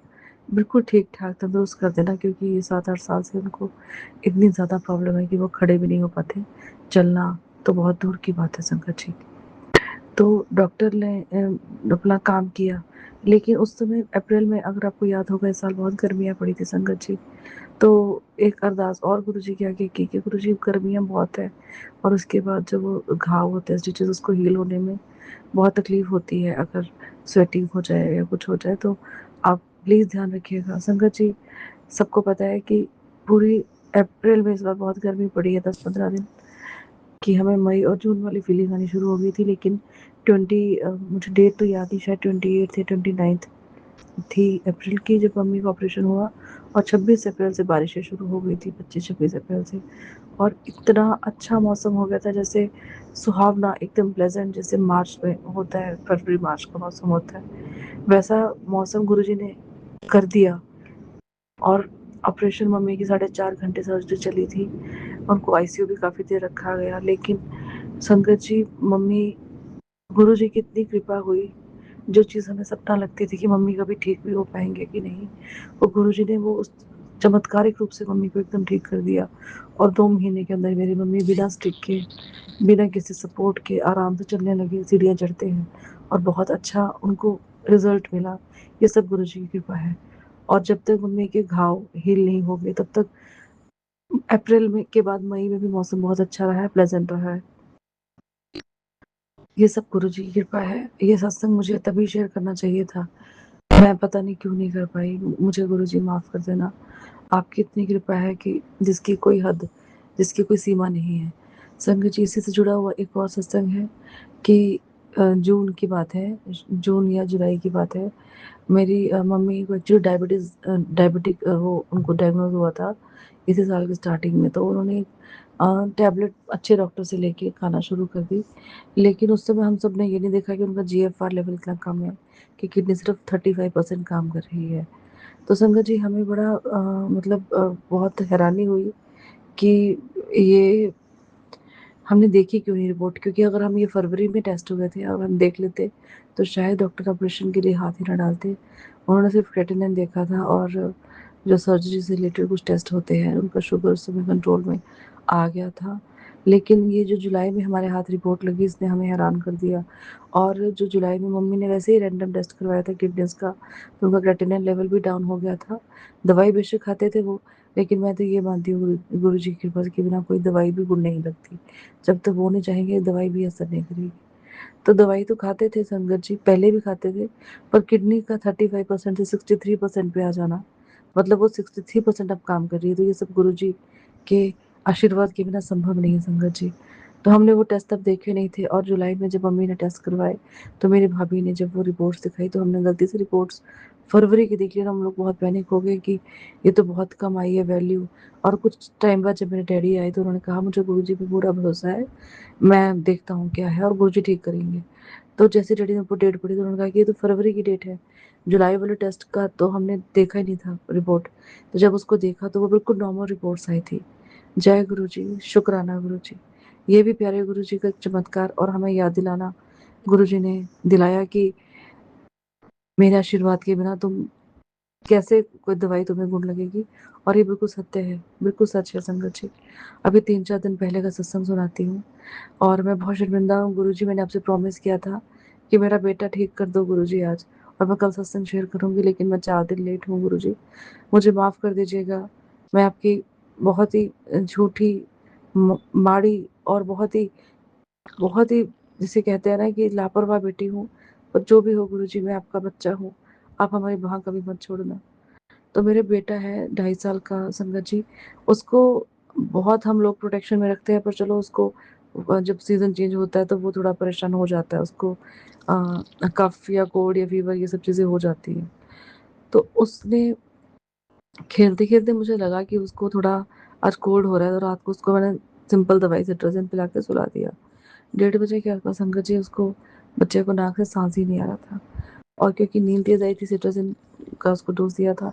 बिल्कुल ठीक ठाक तंदुरुस्त कर देना, क्योंकि ये 7-8 साल से उनको इतनी ज़्यादा प्रॉब्लम है कि वो खड़े भी नहीं हो पाते। चलना तो बहुत दूर की बात है संगत जी। तो डॉक्टर ने अपना काम किया, लेकिन उस समय अप्रैल में, अगर आपको याद होगा, इस साल बहुत गर्मियाँ पड़ी थी संगत जी। तो एक अरदास और गुरुजी के आगे की कि गुरुजी गर्मियाँ बहुत है और उसके बाद जब वो घाव होते हैं स्टिचेस, उसको हील होने में बहुत तकलीफ़ होती है। अगर स्वेटिंग हो जाए या कुछ हो जाए तो आप प्लीज़ ध्यान रखिएगा। संगत जी, सबको पता है कि पूरी अप्रैल में इस बार बहुत गर्मी पड़ी है 10-15 दिन, कि हमें मई और जून वाली फीलिंग आनी शुरू हो गई थी, लेकिन मुझे डेट तो याद नहीं, शायद 28 या 29 थी अप्रैल की, जब मम्मी का ऑपरेशन हुआ, और 26 अप्रैल से बारिशें शुरू हो गई थी, 25-26 अप्रैल से। और इतना अच्छा मौसम हो गया था, जैसे सुहावना, एकदम प्लेजेंट, जैसे मार्च में होता है, फरवरी मार्च का मौसम होता है, वैसा मौसम गुरुजी ने कर दिया। और ऑपरेशन मम्मी की 4.5 घंटे सर्जरी चली थी, उनको आईसीयू भी काफ़ी देर रखा गया, लेकिन संगत जी, मम्मी, गुरुजी की इतनी कृपा हुई, जो चीज़ हमें सपना लगती थी कि मम्मी कभी ठीक भी हो पाएंगे कि नहीं, वो गुरुजी ने वो उस चमत्कारिक रूप से मम्मी को एकदम ठीक कर दिया। और 2 महीने के अंदर मेरी मम्मी बिना स्टिक के, बिना किसी सपोर्ट के आराम से चलने लगे, सीढ़ियाँ चढ़ते हैं, और बहुत अच्छा उनको रिजल्ट मिला। ये सब गुरुजी की कृपा है। और जब तक मम्मी के घाव हील नहीं हो गए, तब तक अप्रैल में के बाद मई में भी मौसम बहुत अच्छा रहा है, प्लेजेंट रहा है। ये सब गुरुजी की कृपा है। ये सत्संग मुझे तभी शेयर करना चाहिए था, मैं पता नहीं क्यों नहीं कर पाई। मुझे गुरुजी माफ़ कर देना। आपकी इतनी कृपा है कि जिसकी कोई हद, जिसकी कोई सीमा नहीं है। संगत जी, इसी से जुड़ा हुआ एक और सत्संग है कि जून की बात है, जून या जुलाई की बात है। मेरी मम्मी को एक्चुअली डायबिटिक वो उनको डायग्नोज हुआ था इसी साल की स्टार्टिंग में। तो उन्होंने टैबलेट अच्छे डॉक्टर से लेके खाना शुरू कर दी, लेकिन उस समय हम सब ने ये नहीं देखा कि उनका जीएफआर लेवल इतना कम है कि किडनी सिर्फ 35% काम कर रही है। तो संगत जी, हमें बड़ा बहुत हैरानी हुई कि ये हमने देखी क्यों नहीं रिपोर्ट, क्योंकि अगर हम ये फरवरी में टेस्ट हुए थे और हम देख लेते, तो शायद डॉक्टर ऑपरेशन के लिए हाथ ही ना डालते। उन्होंने सिर्फ क्रेटिनिन देखा था, और जो सर्जरी से रिलेटेड कुछ टेस्ट होते हैं, उनका शुगर उस समय कंट्रोल में आ गया था। लेकिन ये जो जुलाई में हमारे हाथ रिपोर्ट लगी, इसने हमें हैरान कर दिया। और जो जुलाई में मम्मी ने वैसे ही रैंडम टेस्ट करवाया था किडनीज का, तो उनका क्रेटिनिन लेवल भी डाउन हो गया था। दवाई बेशक खाते थे वो, लेकिन मैं तो ये मानती हूँ गुरु जी की कृपा के बिना कोई दवाई भी गुण नहीं लगती। जब तक वो नहीं चाहेंगे, दवाई भी असर नहीं करेगी। तो दवाई तो खाते थे संगत जी, पहले भी खाते थे, पर किडनी का 35% से 63% पे आ जाना, मतलब वो 63% अब काम कर रही है। तो ये सब गुरु जी के आशीर्वाद के बिना संभव नहीं है संगत जी। तो हमने वो टेस्ट तब देखे नहीं थे, और जुलाई में जब मम्मी ने टेस्ट करवाए, तो मेरी भाभी ने जब वो रिपोर्ट्स दिखाई, तो हमने गलती से रिपोर्ट्स फरवरी की देख लिया। हम लोग बहुत पैनिक हो गए कि ये तो बहुत कम आई है वैल्यू। और कुछ टाइम बाद जब मेरे डैडी आए, तो उन्होंने कहा, मुझे गुरुजी पे पूरा भरोसा है, मैं देखता हूँ क्या है, और गुरुजी ठीक करेंगे। तो जैसे डैडी ने ऊपर डेट पड़ी, तो उन्होंने कहा कि ये तो फरवरी की डेट है, जुलाई वाले टेस्ट का तो हमने देखा ही नहीं था रिपोर्ट। तो जब उसको देखा, तो वो बिल्कुल नॉर्मल रिपोर्ट्स आई थी। जय गुरु जी, शुक्राना गुरु जी। ये भी प्यारे गुरु जी का चमत्कार, और हमें याद दिलाना गुरु जी ने दिलाया कि मेरे आशीर्वाद के बिना तुम कैसे, कोई दवाई तुम्हें गुण लगेगी। और ये बिल्कुल सत्य है, बिल्कुल सच है संगत जी। अभी 3-4 दिन पहले का सत्संग सुनाती हूँ, और मैं बहुत शर्मिंदा हूँ गुरुजी। मैंने आपसे प्रॉमिस किया था कि मेरा बेटा ठीक कर दो गुरुजी आज, और मैं कल सत्संग शेयर करूँगी, लेकिन मैं 4 दिन लेट हूँ गुरुजी, मुझे माफ़ कर दीजिएगा। मैं आपकी बहुत ही झूठी, माड़ी, और बहुत ही जिसे कहते हैं ना कि लापरवाह बेटी हूँ। पर जो भी हो गुरुजी, मैं आपका बच्चा हूँ, आप हमारी वहाँ कभी मत छोड़ना। तो मेरे बेटा है 2.5 साल का संगत जी, उसको बहुत हम लोग प्रोटेक्शन में रखते हैं, पर चलो उसको जब सीज़न चेंज होता है, तो वो थोड़ा परेशान हो जाता है, उसको कफ या कोल्ड या फीवर ये सब चीज़ें हो जाती हैं। तो उसने खेलते-खेलते मुझे लगा कि उसको थोड़ा आज कोल्ड हो रहा है, तो रात को उसको मैंने सिंपल दवाई सिट्राजिन पिला के सुला दिया। 1:30 के आसपास संगत जी, उसको बच्चे को नाक से साँस ही नहीं आ रहा था, और क्योंकि नींद तेज़ आई थी, सिट्राजिन का उसको डोज़ दिया था,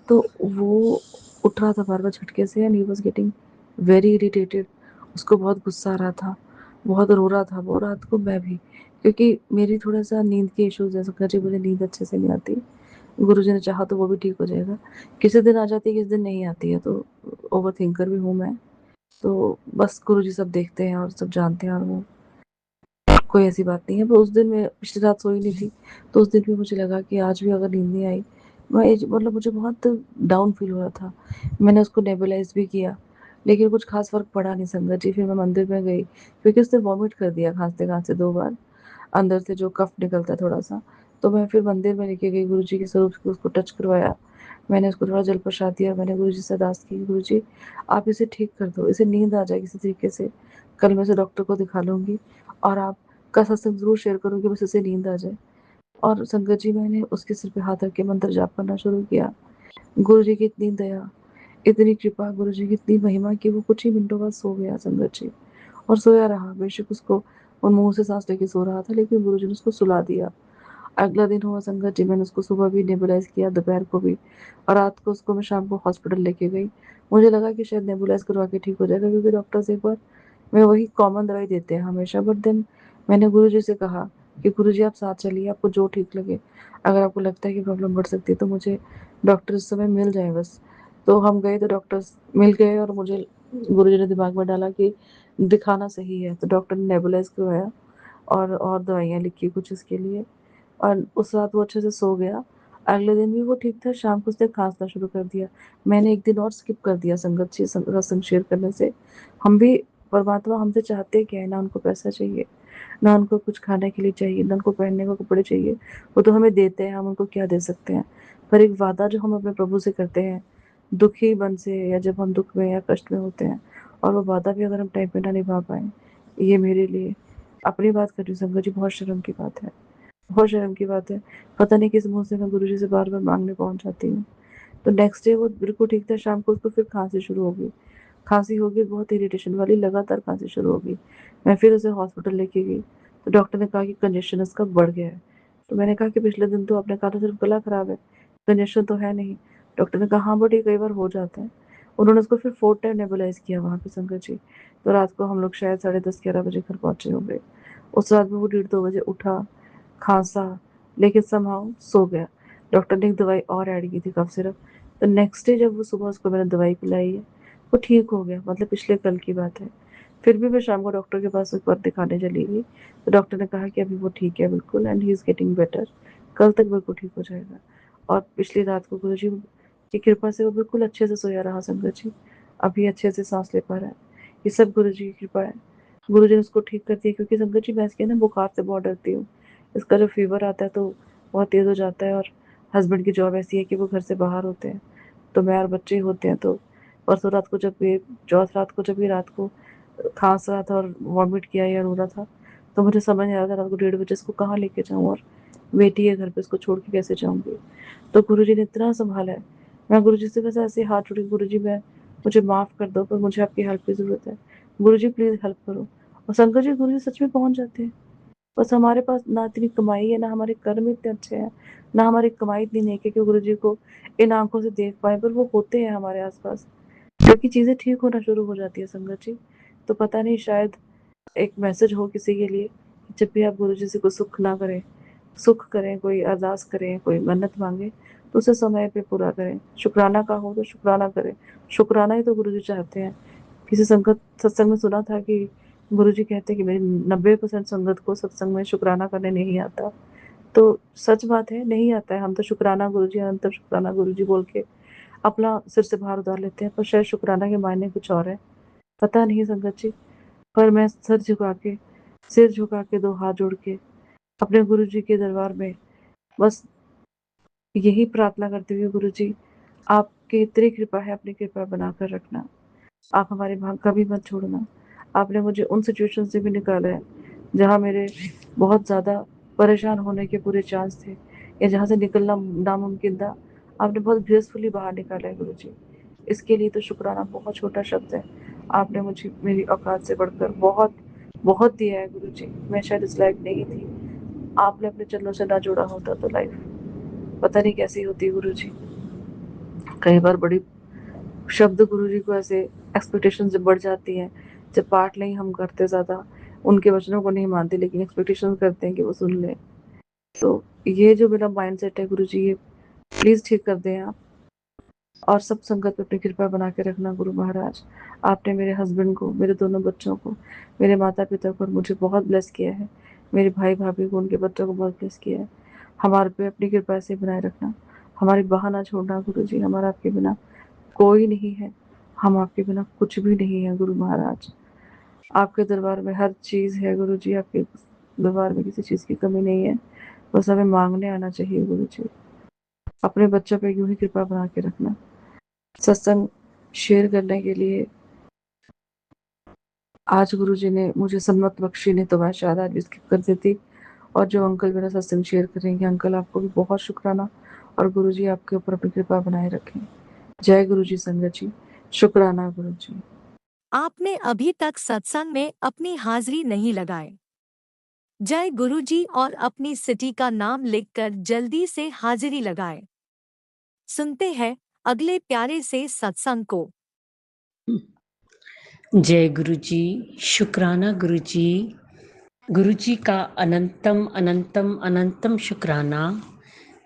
तो वो उठ रहा था बार-बार झटके से, and he was getting very irritated. उसको बहुत गुस्सा आ रहा था, बहुत रो रहा था वो, रात को मैं भी, क्योंकि मेरी थोड़ा-सा नींद के इश्यूज़ है संगत जी, मुझे नींद अच्छे से नहीं आती। गुरुजी ने चाहा तो वो भी ठीक हो जाएगा। किसी दिन आ जाती है, किसी दिन नहीं आती है, तो ओवरथिंकर भी हूँ मैं। तो बस गुरुजी सब देखते हैं और सब जानते हैं, और वो कोई ऐसी बात नहीं है। पर उस दिन मैं पिछली रात सोई नहीं थी, तो उस दिन भी मुझे लगा कि आज भी अगर नींद नहीं आई, मुझे बहुत डाउन फील हो रहा था। मैंने उसको नेबुलाइज़ भी किया, लेकिन कुछ ख़ास फ़र्क पड़ा नहीं संगत जी। फिर मैं मंदिर में गई, क्योंकि उसने वॉमिट कर दिया खाँसते-खाँसते 2 बार, अंदर से जो कफ निकलता है थोड़ा-सा। तो मैं फिर मंदिर में लेके गई, गुरुजी के स्वरूप को उसको टच करवाया। मैंने उसको थोड़ा जल प्रसाद दिया। मैंने गुरुजी से अरदास की, गुरुजी आप इसे ठीक कर दो, इसे नींद आ जाए किसी तरीके से। कल मैं इसे डॉक्टर को दिखा लूँगी और आपका सत्संग ज़रूर शेयर करूँगी, बस इसे नींद आ जाए। और संगत जी मैंने उसके सिर पे हाथ रख के मंत्र जाप करना शुरू किया। गुरुजी की इतनी दया, इतनी कृपा, गुरुजी की इतनी महिमा कि वो कुछ ही मिनटों बाद सो गया संगत जी। और सोया रहा, बेशक उसको वो मुँह से साँस लेके सो रहा था, लेकिन गुरुजी ने उसको सुला दिया। अगला दिन हुआ संगत जी, मैंने उसको सुबह भी नेबुलाइज़ किया, दोपहर को भी, और रात को उसको मैं शाम को हॉस्पिटल लेके गई। मुझे लगा कि शायद नेबुलाइज़ करवा के ठीक हो जाएगा, क्योंकि डॉक्टर्स एक बार में वही कॉमन दवाई देते हैं हमेशा। बट देन मैंने गुरुजी से कहा कि गुरुजी आप साथ चलिए, आपको जो ठीक लगे। अगर आपको लगता है कि प्रॉब्लम बढ़ सकती है तो मुझे डॉक्टर इस समय मिल जाएँ बस। तो हम गए तो डॉक्टर्स मिल गए और मुझे गुरुजी ने दिमाग में डाला कि दिखाना सही है। तो डॉक्टर ने नेबुलाइज़ करवाया और दवाइयाँ लिखी कुछ उसके लिए, और उस रात वो अच्छे से सो गया। अगले दिन भी वो ठीक था, शाम को उसने खाँसना शुरू कर दिया। मैंने एक दिन और स्किप कर दिया संगत जी सत्संग शेयर करने से। हम भी, परमात्मा हमसे चाहते क्या है, ना उनको पैसा चाहिए, ना उनको कुछ खाने के लिए चाहिए, ना उनको पहनने को कपड़े चाहिए। वो तो हमें देते हैं, हम उनको क्या दे सकते हैं। पर एक वादा जो हम अपने प्रभु से करते हैं, दुखी मन से, या जब हम दुःख में या कष्ट में होते हैं, और वो वादा भी अगर हम टाइम पे ना निभा पाएँ, ये मेरे लिए, अपनी बात कर रही हूँ संगत जी, बहुत शर्म की बात है। बहुत शर्म की बात है। पता नहीं किस मुँह से मैं गुरुजी से बार-बार माँगने पहुँच जाती हूँ। तो नेक्स्ट डे वो बिल्कुल ठीक था, शाम को उसको फिर खाँसी शुरू हो गई। खाँसी हो गई, बहुत इरिटेशन वाली, लगातार खाँसी शुरू हो गई। मैं फिर उसे हॉस्पिटल लेके गई, तो डॉक्टर ने कहा कि कंजेशन इसका बढ़ गया है। तो मैंने कहा कि पिछले दिन तो आपने कहा था सिर्फ गला खराब है, कंजेशन तो है नहीं। डॉक्टर ने कहा हाँ बट ये कई बार हो जाता है। उन्होंने उसको फिर 4 टाइम नेबुलाइज़ किया वहाँ पे संगत जी। तो रात को हम लोग शायद साढ़े 10-11 बजे घर पहुँचे होंगे। उस रात में वो डेढ़ 2 बजे उठा, खाँसा, लेकिन समहाउ सो गया। डॉक्टर ने एक दवाई और ऐड की थी, कफ सिरप। तो नेक्स्ट डे जब वो सुबह उसको मैंने दवाई पिलाई है, वो ठीक हो गया, मतलब पिछले कल की बात है। फिर भी मैं शाम को डॉक्टर के पास एक बार दिखाने चली गई, तो डॉक्टर ने कहा कि अभी वो ठीक है बिल्कुल, and he is getting better, कल तक बिल्कुल ठीक हो जाएगा। और पिछली रात को गुरुजी की कृपा से वो बिल्कुल अच्छे से सोया रहा संगत जी, अभी अच्छे से सांस ले पा रहा है। ये सब गुरुजी की कृपा है। गुरुजी ने उसको ठीक कर दिया, क्योंकि संगत जी मैं इसके ना बुखार से बहुत डरती हूँ। इसका जो फीवर आता है तो बहुत तेज़ हो जाता है, और हस्बैंड की जॉब ऐसी है कि वो घर से बाहर होते हैं, तो मैं और बच्चे ही होते हैं। तो परसों रात को जब ये चौथ रात को जब ये रात को खांस रहा था और वॉमिट किया या रो रहा था, तो मुझे समझ नहीं आ रहा था रात को 1:30 बजे इसको कहाँ लेके जाऊँ, और बेटी है घर पे, इसको छोड़ के कैसे जाऊँगी। तो गुरुजी ने इतना सँभाला है। मैं गुरुजी से बस ऐसे हाथ जोड़ी, गुरुजी मैं, मुझे माफ़ कर दो, पर मुझे आपकी हेल्प की ज़रूरत है। गुरुजी प्लीज़ हेल्प करो। और शंकर जी, गुरुजी सच में पहुँच जाते हैं। बस हमारे पास ना इतनी कमाई है, ना हमारे कर्म इतने अच्छे हैं, ना हमारी कमाई इतनी नेक है कि गुरुजी को इन आँखों से देख पाएँ, पर वो होते हैं हमारे आस-पास। क्योंकि चीज़ें ठीक होना शुरू हो जाती है संगत जी। तो पता नहीं, शायद एक मैसेज हो किसी के लिए, जब भी आप गुरुजी से कोई सुख करें, कोई अरदास करें, कोई मन्नत माँगे, तो उसे समय पे पूरा करें। शुकराना का हो तो शुकराना करें। शुकराना ही तो गुरुजी चाहते हैं। किसी संगत सत्संग में सुना था कि गुरुजी कहते हैं कि मेरी 90% संगत को सत्संग में शुकराना करने नहीं आता। तो सच बात है, नहीं आता है। हम तो शुकराना गुरुजी, अनंतम शुकराना गुरुजी बोल के अपना सिर से भार उतार लेते हैं, पर शायद शुकराना के मायने कुछ और है। पता नहीं संगत जी, पर मैं सिर झुका के 2 हाथ जोड़ के अपने गुरुजी के दरबार में बस यही प्रार्थना करती हूँ, गुरुजी आपकी इतनी कृपा है, अपनी कृपा बनाकर रखना। आप हमारे भाग कभी मत छोड़ना। आपने मुझे उन सिचुएशन से भी निकाला है, जहाँ मेरे बहुत ज़्यादा परेशान होने के पूरे चांस थे, या जहाँ से निकलना नामुमकिन था। आपने बहुत ग्रेसफुली बाहर निकाला है गुरुजी। इसके लिए तो शुक्राना बहुत छोटा शब्द है। आपने मुझे मेरी औकात से बढ़कर बहुत, बहुत दिया है गुरुजी। मैं शायद इस लायक नहीं थी। आपने अपने चरणों से ना जोड़ा होता तो लाइफ पता नहीं कैसी होती गुरुजी। कई बार बड़ी शब्द गुरुजी को ऐसे एक्सपेक्टेशन से बढ़ जाती हैं, जब पाठ नहीं हम करते ज़्यादा, उनके वचनों को नहीं मानते, लेकिन एक्सपेक्टेशन करते हैं कि वो सुन लें। तो ये जो मेरा माइंडसेट है गुरुजी, ये प्लीज़ ठीक कर दें आप। और सब संगत पे अपनी कृपा बना के रखना गुरु महाराज। आपने मेरे हस्बैंड को, मेरे दोनों बच्चों को, मेरे माता पिता को और मुझे बहुत ब्लेस किया है। मेरे भाई भाभी को, उनके बच्चों को बहुत ब्लेस किया है। हमारे पे अपनी कृपा से बनाए रखना, हमारी बाह ना छोड़ना गुरु जी। हमारा आपके बिना कोई नहीं है, हम आपके बिना कुछ भी नहीं है गुरु महाराज। आपके दरबार में हर चीज़ है गुरु जी, आपके दरबार में किसी चीज़ की कमी नहीं है। बस हमें मांगने आना चाहिए गुरु जी। अपने बच्चों पे यूं ही कृपा बना के रखना। सत्संग शेयर करने के लिए आज गुरु जी ने मुझे सम्मत बख्शी, नहीं तो मैं शायद आज भी स्किप कर देती। और जो अंकल मेरा सत्संग शेयर करेंगे, अंकल आपको भी बहुत शुक्राना, और गुरु जी आपके ऊपर अपनी कृपा बनाए रखें। जय गुरु जी संगत जी, शुक्राना गुरु जी। आपने अभी तक सत्संग में अपनी हाजिरी नहीं लगाए। जय गुरुजी और अपनी सिटी का नाम लिखकर जल्दी से हाजिरी लगाए। सुनते हैं अगले प्यारे से सत्संग को। जय गुरु जी, शुक्राना गुरु जी। गुरु जी का अनंतम अनंतम अनंतम शुक्राना।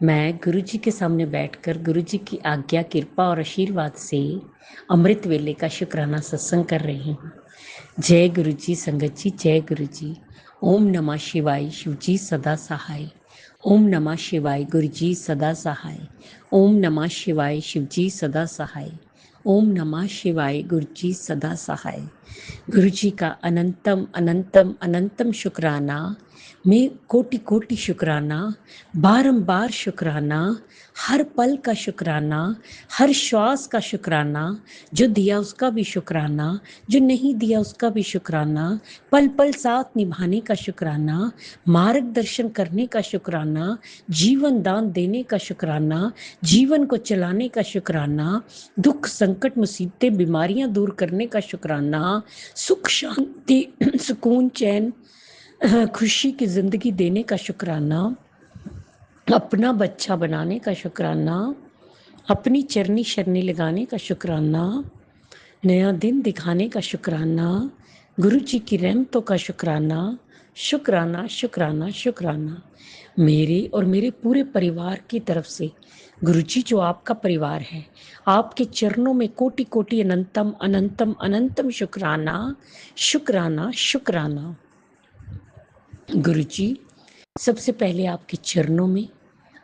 मैं गुरु जी के सामने बैठकर गुरु जी की आज्ञा, कृपा और आशीर्वाद से अमृत वेले का शुक्राना सत्संग कर रही हूँ। जय गुरु जी संगत जी, जय गुरु जी। ओम नमः शिवाय, शिव जी सदा सहाय। ओम नमः शिवाय, गुरु जी सदा सहाय। ओम नमः शिवाय, शिव जी सदा सहाय। ओम नमः शिवाय, गुरु जी सदा सहाय। गुरु जी का अनंतम अनंतम अनंतम शुक्राना। मैं कोटि कोटि शुक्राना, बारंबार शुक्राना, हर पल का शुक्राना, हर श्वास का शुक्राना। जो दिया उसका भी शुक्राना, जो नहीं दिया उसका भी शुक्राना। पल पल साथ निभाने का शुक्राना, मार्गदर्शन करने का शुक्राना, जीवन दान देने का शुक्राना, जीवन को चलाने का शुक्राना, दुख संकट मुसीबतें बीमारियां दूर करने का शुक्राना, सुख शांति सुकून चैन खुशी की जिंदगी देने का शुक्राना, अपना बच्चा बनाने का शुक्राना, अपनी चरनी शरनी लगाने का शुक्राना, नया दिन दिखाने का शुक्राना, गुरु जी की रहमतों का शुक्राना, शुक्राना शुक्राना शुक्राना। मेरे और मेरे पूरे परिवार की तरफ से गुरु जी, जो आपका परिवार है, आपके चरणों में कोटि कोटि अनंतम अनंतम अनंतम शुक्राना शुक्राना शुक्राना। गुरु जी, सबसे पहले आपके चरणों में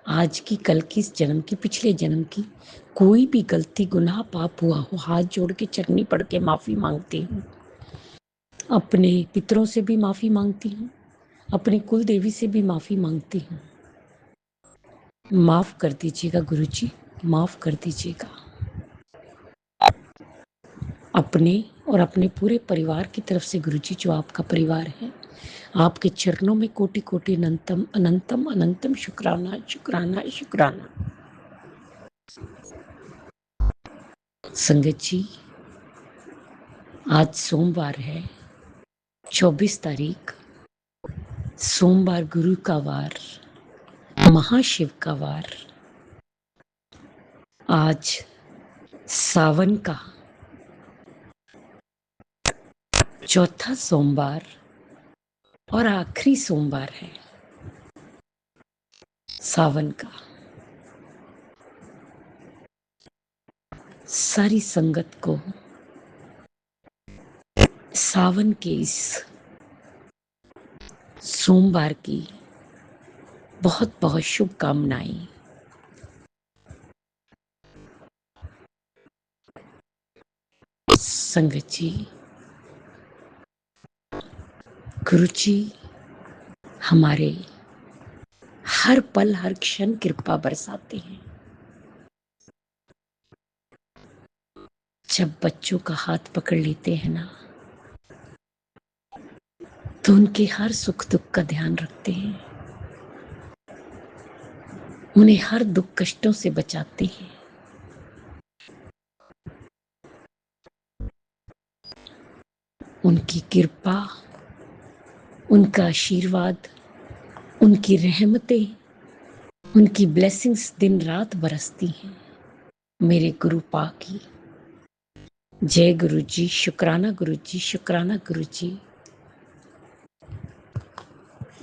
आज की, कल की, इस जन्म की, पिछले जन्म की कोई भी गलती गुनाह पाप हुआ हो, हाथ जोड़ के चरनी पड़ के माफ़ी मांगती हूँ। अपने पितरों से भी माफ़ी मांगती हूँ, अपनी कुल देवी से भी माफ़ी मांगती हूँ। माफ़ कर दीजिएगा गुरु जी, माफ़ कर दीजिएगा। अपने और अपने पूरे परिवार की तरफ से गुरु जी, जो आपका परिवार है, आपके चरणों में कोटि कोटि अनंतम अनंतम अनंतम शुक्राना शुक्राना शुक्राना। संगत जी, आज सोमवार है, 24 तारीख, सोमवार, गुरु का वार, महाशिव का वार। आज सावन का चौथा सोमवार और आखिरी सोमवार है सावन का। सारी संगत को सावन के इस सोमवार की बहुत बहुत शुभकामनाएं। संगत जी, गुरु जी हमारे हर पल हर क्षण कृपा बरसाते हैं। जब बच्चों का हाथ पकड़ लेते हैं ना, तो उनके हर सुख दुख का ध्यान रखते हैं, उन्हें हर दुख कष्टों से बचाते हैं। उनकी कृपा, उनका आशीर्वाद, उनकी रहमतें, उनकी ब्लेसिंग्स दिन रात बरसती हैं मेरे गुरु पा की। जय गुरु जी, शुक्राना गुरु जी, शुक्राना गुरु जी।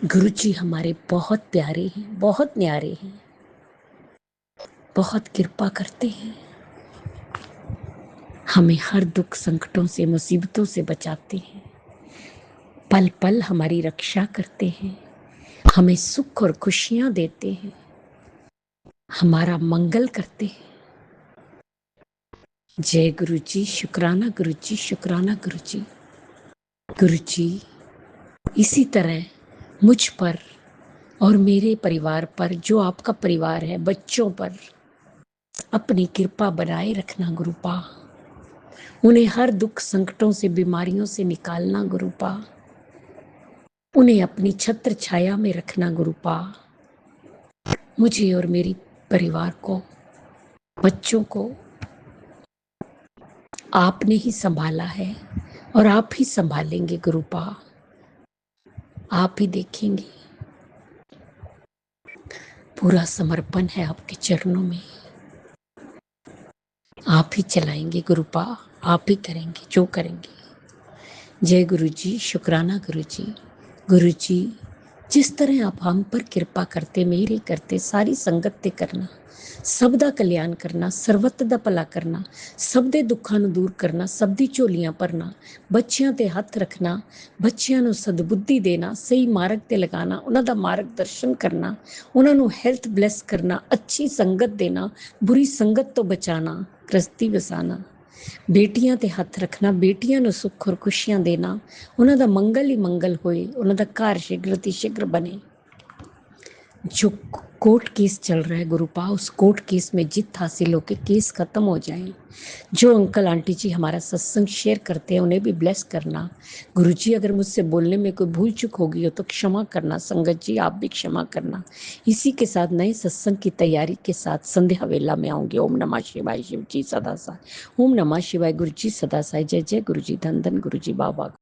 गुरु जी हमारे बहुत प्यारे हैं, बहुत न्यारे हैं, बहुत कृपा करते हैं, हमें हर दुख संकटों से, मुसीबतों से बचाते हैं, पल पल हमारी रक्षा करते हैं, हमें सुख और खुशियां देते हैं, हमारा मंगल करते हैं। जय गुरु जी, शुक्राना गुरु जी, शुक्राना गुरु जी। गुरु जी इसी तरह मुझ पर और मेरे परिवार पर, जो आपका परिवार है, बच्चों पर अपनी कृपा बनाए रखना गुरुपा। उन्हें हर दुख संकटों से, बीमारियों से निकालना गुरुपा। उन्हें अपनी छत्र छाया में रखना गुरुपा। मुझे और मेरी परिवार को, बच्चों को आपने ही संभाला है और आप ही संभालेंगे गुरुपा। आप ही देखेंगे। पूरा समर्पण है आपके चरणों में। आप ही चलाएंगे गुरुपा, आप ही करेंगे जो करेंगे। जय गुरु जी, शुक्राना गुरु जी। गुरु जी, जिस तरह आप हम पर कृपा करते, मेरे करते, सारी संगत ते करना, ਸਭ ਦਾ ਕਲਿਆਣ ਕਰਨਾ, ਸਰਬੱਤ ਦਾ ਭਲਾ ਕਰਨਾ, ਸਭ ਦੇ ਦੁੱਖਾਂ ਨੂੰ ਦੂਰ ਕਰਨਾ, ਸਭ ਦੀ ਝੋਲੀਆਂ ਭਰਨਾ, ਬੱਚਿਆਂ ਤੇ ਹੱਥ ਰੱਖਣਾ, ਬੱਚਿਆਂ ਨੂੰ ਸਦਬੁੱਧੀ ਦੇਣਾ, ਸਹੀ ਮਾਰਗ ਤੇ ਲਗਾਣਾ, ਉਹਨਾਂ ਦਾ ਮਾਰਗ ਦਰਸ਼ਨ ਕਰਨਾ, ਉਹਨਾਂ ਨੂੰ ਹੈਲਥ ਬਲੈਸ ਕਰਨਾ, ਅੱਛੀ ਸੰਗਤ ਦੇਣਾ, ਬੁਰੀ ਸੰਗਤ ਤੋਂ ਬਚਾਣਾ, ਗ੍ਰਸਤੀ ਵਸਾਣਾ, ਬੇਟੀਆਂ ਤੇ ਹੱਥ ਰੱਖਣਾ, ਬੇਟੀਆਂ ਨੂੰ ਸੁੱਖ ਔਰ ਖੁਸ਼ੀਆਂ ਦੇਣਾ, ਉਹਨਾਂ ਦਾ ਮੰਗਲ ਹੀ ਮੰਗਲ ਹੋਏ, ਉਹਨਾਂ ਦਾ ਘਰ ਸ਼ੀਘ्र ति शीघ्र बने। जो कोर्ट केस चल रहा है गुरुपा, उस कोर्ट केस में जीत हासिल होकर केस खत्म हो जाए। जो अंकल आंटी जी हमारा सत्संग शेयर करते हैं उन्हें भी ब्लेस करना। गुरुजी, अगर मुझसे बोलने में कोई भूल चूक होगी हो तो क्षमा करना। संगत जी, आप भी क्षमा करना। इसी के साथ नए सत्संग की तैयारी के साथ संध्या वेला में आऊंगी। ओम नमः शिवाय, शिव जी सदा साय। ओम नमः शिवाय, गुरु जी सदा साय। जय जय गुरु जी, धन धन गुरु जी, बाबा।